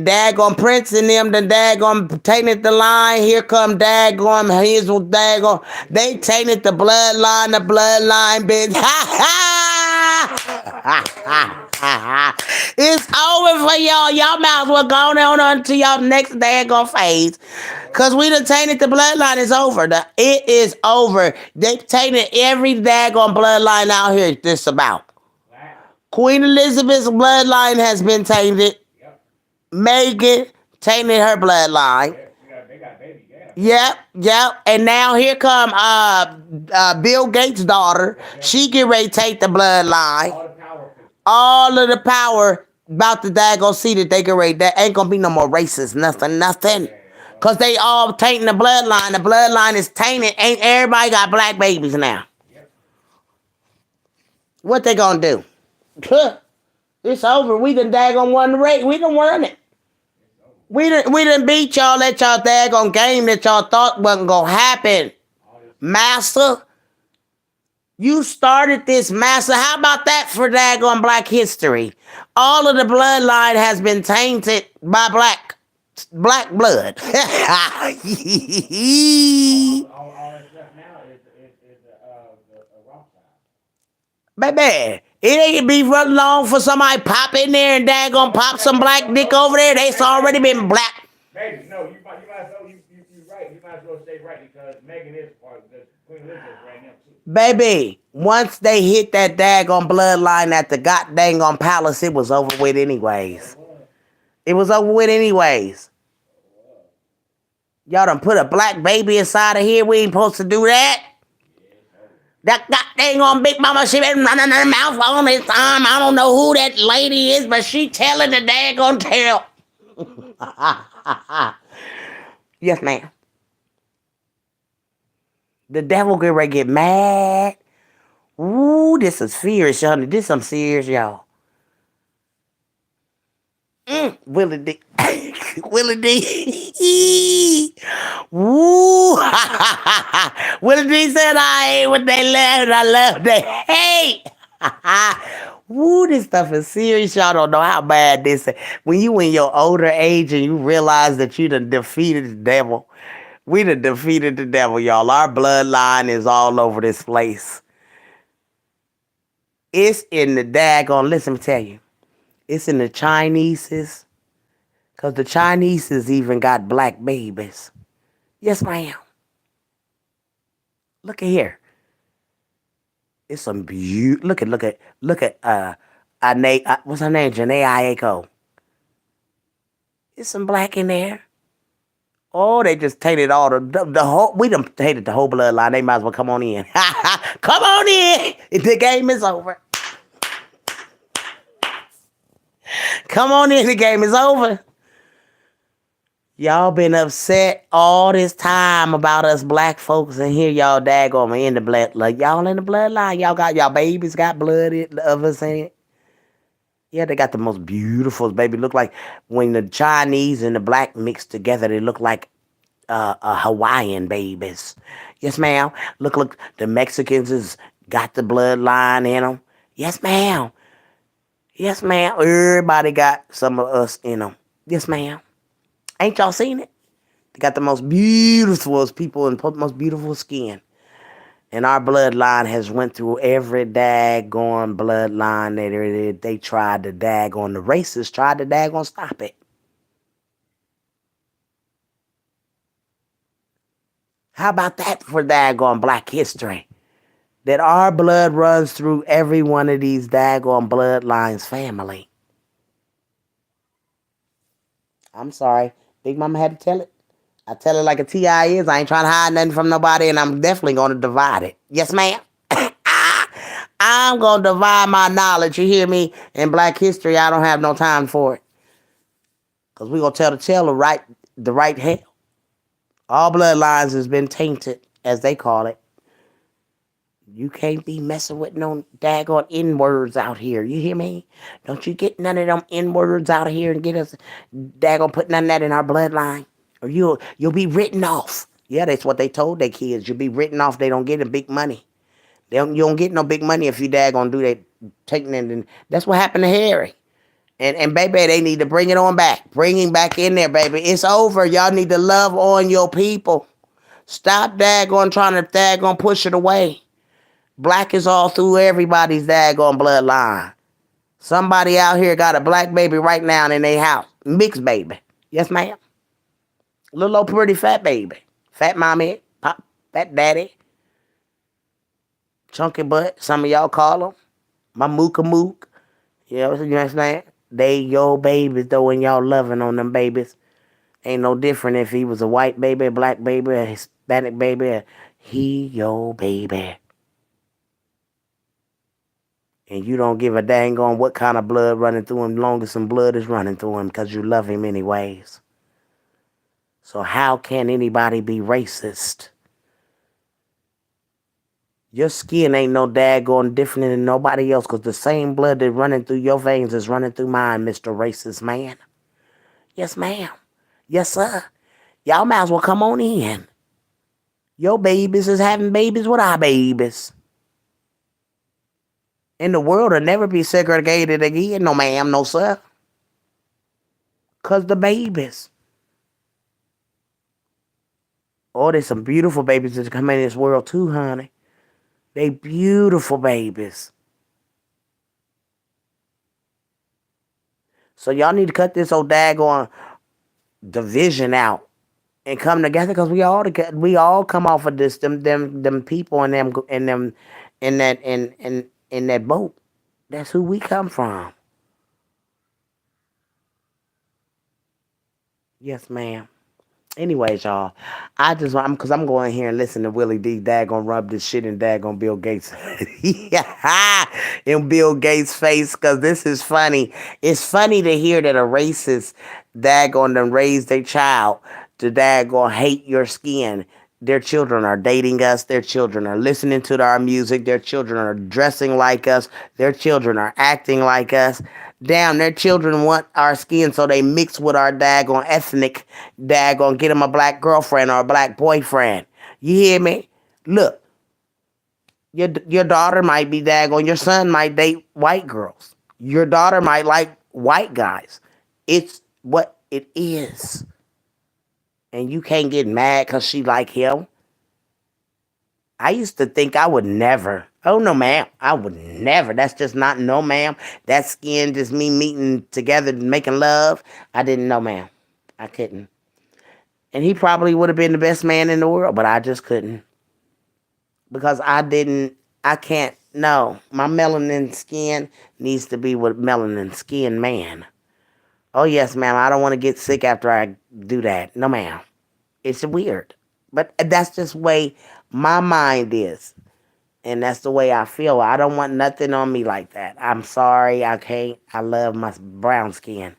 daggone Prince and them, the daggone tainted the line. Here come daggone his daggone. They tainted the bloodline, bitch. It's over for y'all. Y'all might as well go on to y'all next daggone phase. Cause we done tainted the bloodline. It's over. It is over. They tainted every daggone bloodline out here. This about. Queen Elizabeth's bloodline has been tainted. Meghan tainted her bloodline. They got baby. Yep. And now here come Bill Gates' daughter. She get ready to take the bloodline. All of the power about the daggone see that they get ready. There ain't gonna be no more racists. Nothing. Cause they all tainting the bloodline. The bloodline is tainted. Ain't everybody got black babies now? What they gonna do? It's over. We done daggone won the race. We done won it. We done beat y'all at y'all daggone game that y'all thought wasn't gonna happen. Master, you started this, Master. How about that for daggone Black history? All of the bloodline has been tainted by black blood. All that stuff now is a rock side. Baby, it ain't be run long for somebody pop in there and daggone pop some black dick over there. They's already been black. Baby, no, you might as well you right. You might as well stay right because Megan is part of the Queen Elizabeth right now too. Baby, once they hit that daggone bloodline at the goddamn palace, it was over with anyways. It was over with anyways. Y'all done put a black baby inside of here. We ain't supposed to do that. That goddamn Big Mama, she been running her mouth all this time. I don't know who that lady is, but she telling the daggone tale. Yes, ma'am. The devil get ready to get mad. Ooh, this is fierce, y'all. This is some serious, y'all. Willie D. Willie D. Woo. Willie D said, I hate what they love. I love they hate. Woo, this stuff is serious. Y'all don't know how bad this is. When you in your older age and you realize that you done defeated the devil. We done defeated the devil, y'all. Our bloodline is all over this place. It's in the daggone, listen, let me tell you. It's in the Chinese's. Because the Chinese's even got black babies. Yes, ma'am. Look at here. It's some beautiful. Look at what's her name? Janae Ayako. It's some black in there. Oh, they just tainted all the whole. We done tainted the whole bloodline. They might as well come on in. Come on in. The game is over. Come on in. The game is over. Y'all been upset all this time about us black folks, and here y'all daggone in the blood. Like y'all in the bloodline. Y'all got y'all babies got blood of us in it. Yeah, they got the most beautiful baby. Look like when the Chinese and the black mix together, they look like Hawaiian babies. Yes, ma'am. Look, the Mexicans has got the bloodline in them. Yes, ma'am. Yes, ma'am. Everybody got some of us in them. Yes, ma'am. Ain't y'all seen it? They got the most beautiful people and most beautiful skin. And our bloodline has went through every daggone bloodline that they tried to daggone. The racists tried to daggone stop it. How about that for daggone black history? That our blood runs through every one of these daggone bloodlines family. I'm sorry. Big Mama had to tell it. I tell it like a T.I. is. I ain't trying to hide nothing from nobody, and I'm definitely going to divide it. Yes, ma'am. I'm going to divide my knowledge. You hear me? In black history, I don't have no time for it. Because we're going to tell the tale the right hell. All bloodlines has been tainted, as they call it. You can't be messing with no daggone N-words out here. You hear me? Don't you get none of them N-words out of here and get us daggone put none of that in our bloodline. Or you'll be written off. Yeah, that's what they told their kids. You'll be written off. They don't get the big money. You don't get no big money if you daggone do that taking it. And that's what happened to Harry. And baby, they need to bring it on back. Bring him back in there, baby. It's over. Y'all need to love on your people. Stop daggone trying to daggone push it away. Black is all through everybody's daggone bloodline. Somebody out here got a black baby right now in their house. Mixed baby. Yes, ma'am. Little old pretty fat baby. Fat mommy, pop, fat daddy. Chunky butt, some of y'all call them. My mooka mook. You know what I'm saying? They your babies though, and y'all loving on them babies. Ain't no different if he was a white baby, a black baby, a Hispanic baby. He your baby. And you don't give a dang on what kind of blood running through him, long as some blood is running through him, because you love him anyways. So how can anybody be racist? Your skin ain't no daggone different than nobody else, because the same blood that's running through your veins is running through mine, Mr. Racist Man. Yes, ma'am. Yes, sir. Y'all might as well come on in. Your babies is having babies with our babies. And the world will never be segregated again, no ma'am, no sir. Because the babies. Oh, there's some beautiful babies that come in this world too, honey. They beautiful babies. So y'all need to cut this old daggone division out and come together, because we all come off of this them people and them in that boat. That's who we come from. Yes, ma'am. Anyways, y'all, because I'm going here and listen to Willie D. Daggone rub this shit in daggone Bill Gates. In Bill Gates' face, because this is funny. It's funny to hear that a racist daggone them raise their child to daggone hate your skin. Their children are dating us. Their children are listening to our music. Their children are dressing like us. Their children are acting like us. Damn, their children want our skin, so they mix with our daggone ethnic daggone, get them a black girlfriend or a black boyfriend. You hear me? Look, your daughter might be daggone, your son might date white girls. Your daughter might like white guys. It's what it is. And you can't get mad because she like him. I used to think I would never. Oh, no, ma'am. I would never. That's just not, no, ma'am. That skin, just me meeting together, making love. I didn't know, ma'am. I couldn't. And he probably would have been the best man in the world, but I just couldn't. Because I can't, no. My melanin skin needs to be with melanin skin man. Oh, yes, ma'am. I don't want to get sick after I do that. No, ma'am. It's weird. But that's just the way my mind is. And that's the way I feel. I don't want nothing on me like that. I'm sorry. I can't. I love my brown skin.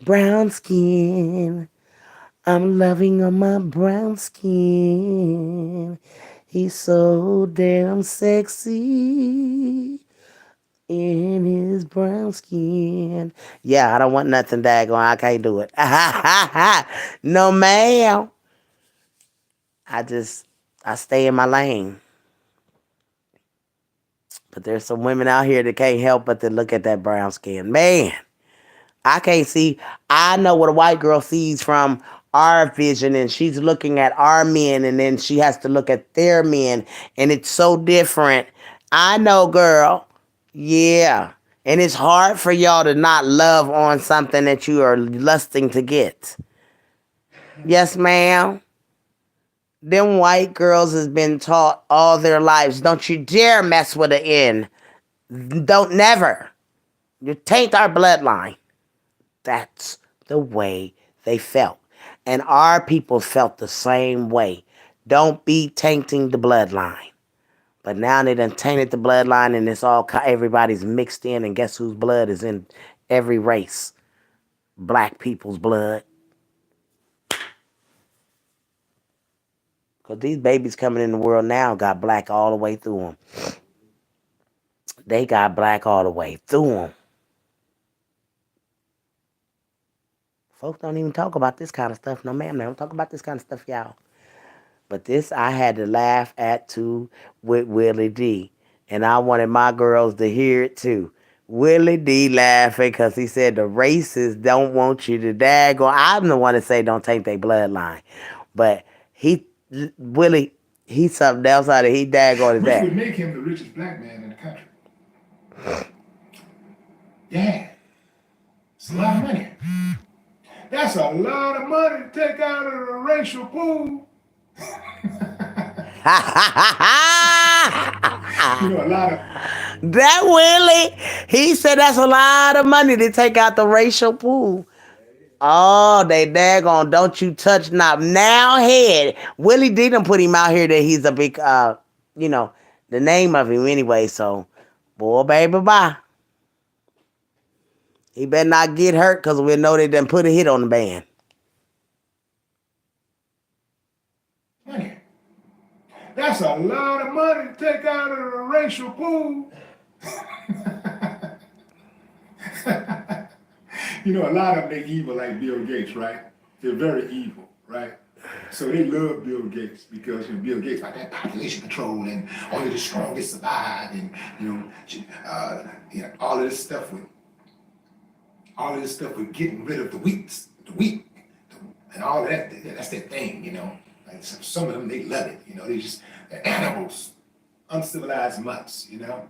Brown skin. I'm loving on my brown skin. He's so damn sexy in his brown skin. Yeah, I don't want nothing daggone. I can't do it. No, ma'am. I just, I stay in my lane. But there's some women out here that can't help but to look at that brown skin. Man, I can't see. I know what a white girl sees from our vision, and she's looking at our men, and then she has to look at their men, and it's so different. I know, girl. Yeah. And it's hard for y'all to not love on something that you are lusting to get. Yes, ma'am. Them white girls has been taught all their lives. Don't you dare mess with an N. Don't never. You taint our bloodline. That's the way they felt. And our people felt the same way. Don't be tainting the bloodline. But now they done tainted the bloodline and it's all, everybody's mixed in, and guess whose blood is in every race? Black people's blood. Because these babies coming in the world now got black all the way through them. They got black all the way through them. Folks don't even talk about this kind of stuff. No, ma'am, they don't talk about this kind of stuff, y'all. But this I had to laugh at too with Willie D. And I wanted my girls to hear it too. Willie D laughing because he said the racists don't want you to daggone. I'm the one that say don't take their bloodline. But Willie, he's something else out of he daggone is Which that. would make him the richest black man in the country. Yeah. It's a lot of money. That's a lot of money to take out of the racial pool. You know, a lot of That Willie, he said that's a lot of money to take out the racial pool. Oh, they daggone, don't you touch not now head. Willie D done put him out here that he's a big, you know, the name of him anyway. So, boy, baby, bye. He better not get hurt because we know they done put a hit on the band. money. That's a lot of money to take out of the racial pool. You know, a lot of them, they evil like Bill Gates, right? They're very evil, right? So they love Bill Gates because Bill Gates like that population control and only the strongest survive, and all of this stuff with getting rid of the weak, and all of that. That's their thing, you know. Like some of them, they love it, you know. They just they're animals, uncivilized mutts, you know.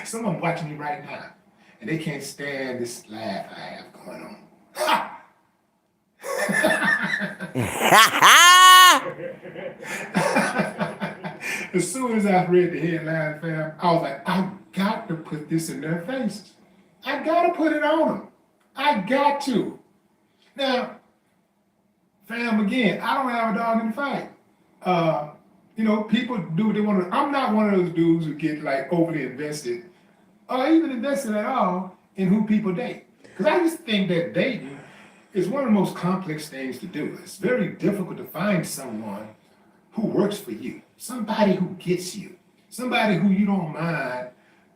Some of them watching me right now, and they can't stand this laugh I have going on. As soon as I read the headline, fam, I was like, I got to put this in their faces. I got to put it on them. I got to. Now, fam, again, I don't have a dog in the fight. You know, people do what they want to. I'm not one of those dudes who get like overly invested or even invested at all in who people date. Because I just think that dating is one of the most complex things to do. It's very difficult to find someone who works for you, somebody who gets you, somebody who you don't mind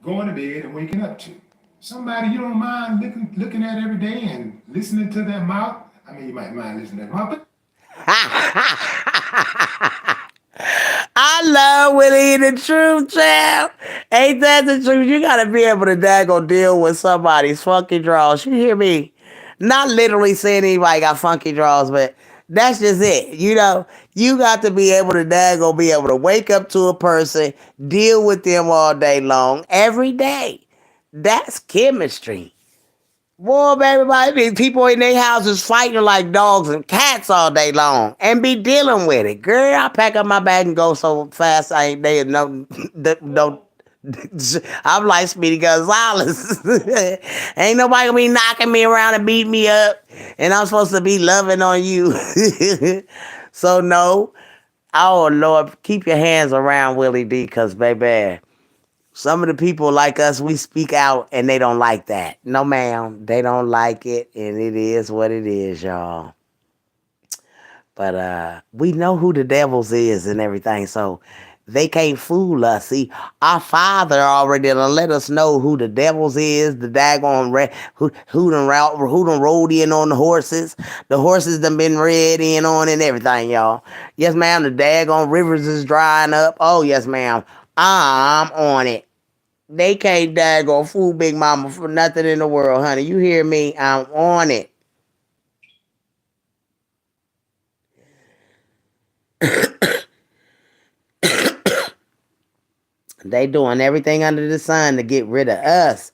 going to bed and waking up to, somebody you don't mind looking at every day and listening to their mouth. I mean, you might mind listening to their mouth, but I love Willie the truth, champ. Ain't that the truth? You gotta be able to daggone deal with somebody's funky draws. You hear me? Not literally saying anybody got funky draws, but that's just it. You know, you got to be able to daggone be able to wake up to a person, deal with them all day long, every day. That's chemistry. Boy, baby, these people in their houses fighting like dogs and cats all day long and be dealing with it. Girl, I pack up my bag and go so fast I ain't there. No, I'm like Speedy Gonzalez. Ain't nobody gonna be knocking me around and beating me up, and I'm supposed to be loving on you. So no, oh Lord, keep your hands around Willie D, cause baby, some of the people like us, we speak out and they don't like that. No, ma'am, they don't like it, and it is what it is, y'all. But we know who the devils is and everything, so they can't fool us. See, our Father already done let us know who the devils is. The daggone who done rode in on the horses. The horses done been read in on and everything, y'all. Yes, ma'am. The daggone rivers is drying up. Oh, yes, ma'am. I'm on it. They can't daggone fool Big Mama for nothing in the world, honey. You hear me? I'm on it. They doing everything under the sun to get rid of us.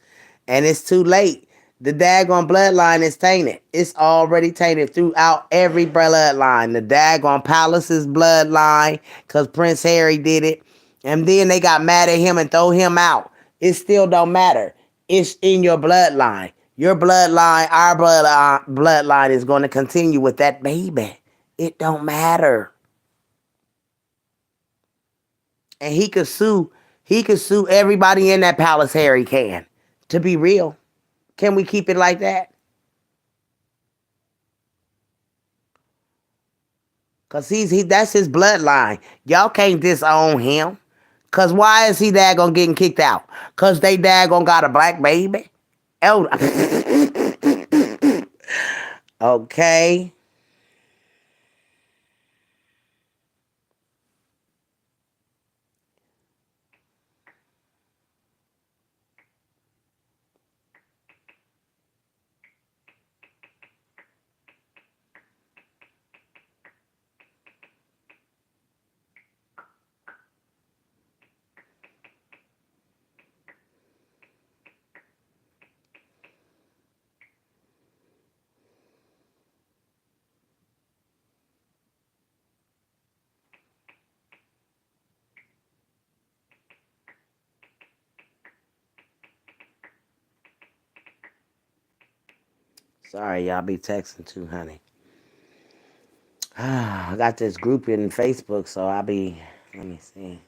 And it's too late. The daggone bloodline is tainted. It's already tainted throughout every bloodline. The daggone Palace's bloodline, because Prince Harry did it. And then they got mad at him and throw him out. It still don't matter. It's in your bloodline. Your bloodline, our bloodline is going to continue with that baby. It don't matter. And he could sue everybody in that palace. Harry can. To be real, can we keep it like that? Cause that's his bloodline. Y'all can't disown him. Cause why is he daggone getting kicked out? Cause they daggone got a black baby. Oh, okay. Sorry, y'all be texting too, honey. I got this group in Facebook, so I'll be. Let me see.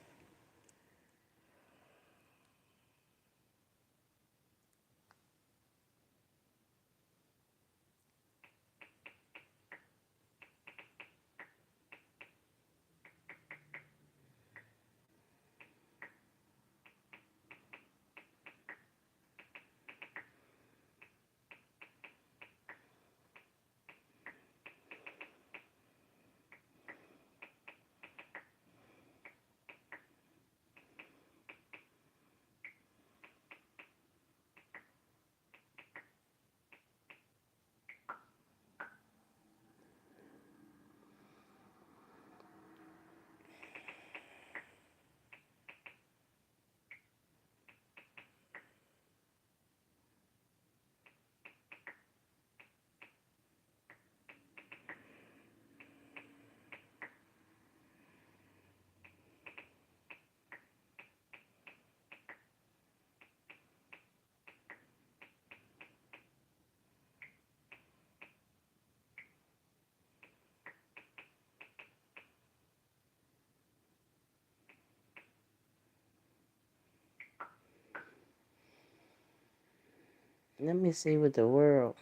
Let me see what the world.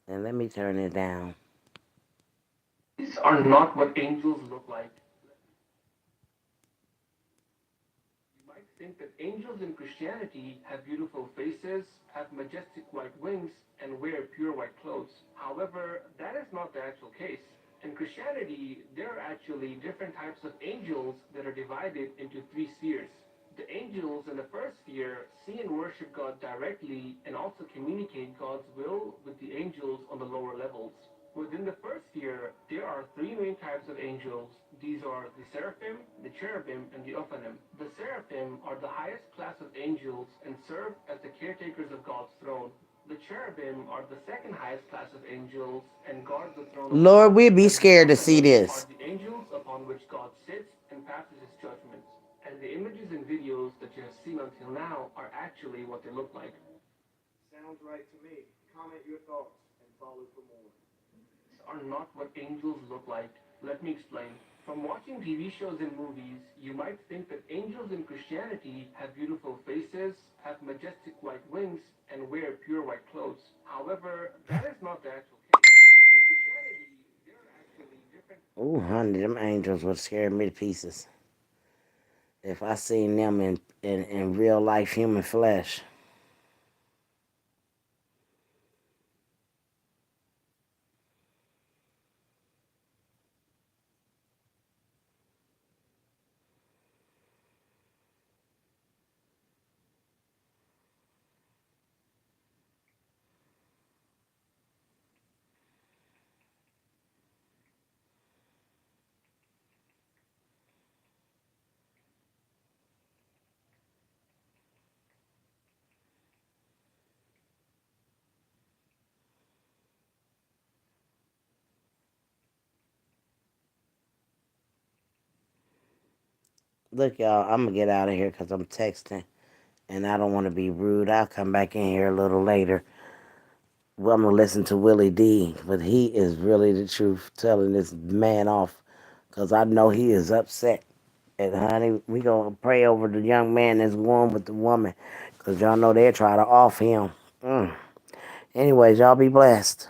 And let me turn it down. These are not what angels look like. You might think that angels in Christianity have beautiful faces, have majestic white wings, and wear pure white clothes. However, that is not the actual case. In Christianity, there are actually different types of angels that are divided into three spheres. The angels in the first sphere see and worship God directly and also communicate God's will with the angels on the lower levels. Within the first sphere, there are three main types of angels. These are the seraphim, the cherubim, and the ophanim. The seraphim are the highest class of angels and serve as the caretakers of God's throne. The cherubim are the second highest class of angels and guard the throne of Lord, God. we'd be And the scared to see ophanim are this. the angels upon which God sits and passes his judgments. And the images and videos that you have seen until now are actually what they look like. Sounds right to me. Comment your thoughts and follow for more. Are not what angels look like. Let me explain. From watching TV shows and movies, you might think that angels in Christianity have beautiful faces, have majestic white wings, and wear pure white clothes. However, that is not the actual case. In Christianity, there are actually different. Ooh, honey, them angels would scare me to pieces if I seen them in real life human flesh. Look, y'all, I'm gonna get out of here because I'm texting and I don't want to be rude. I'll come back in here a little later. Well, I'm gonna listen to Willie D, but he is really the truth, telling this man off because I know he is upset. And honey, we gonna pray over the young man that's going with the woman because y'all know they'll try to off him. Anyways, y'all be blessed.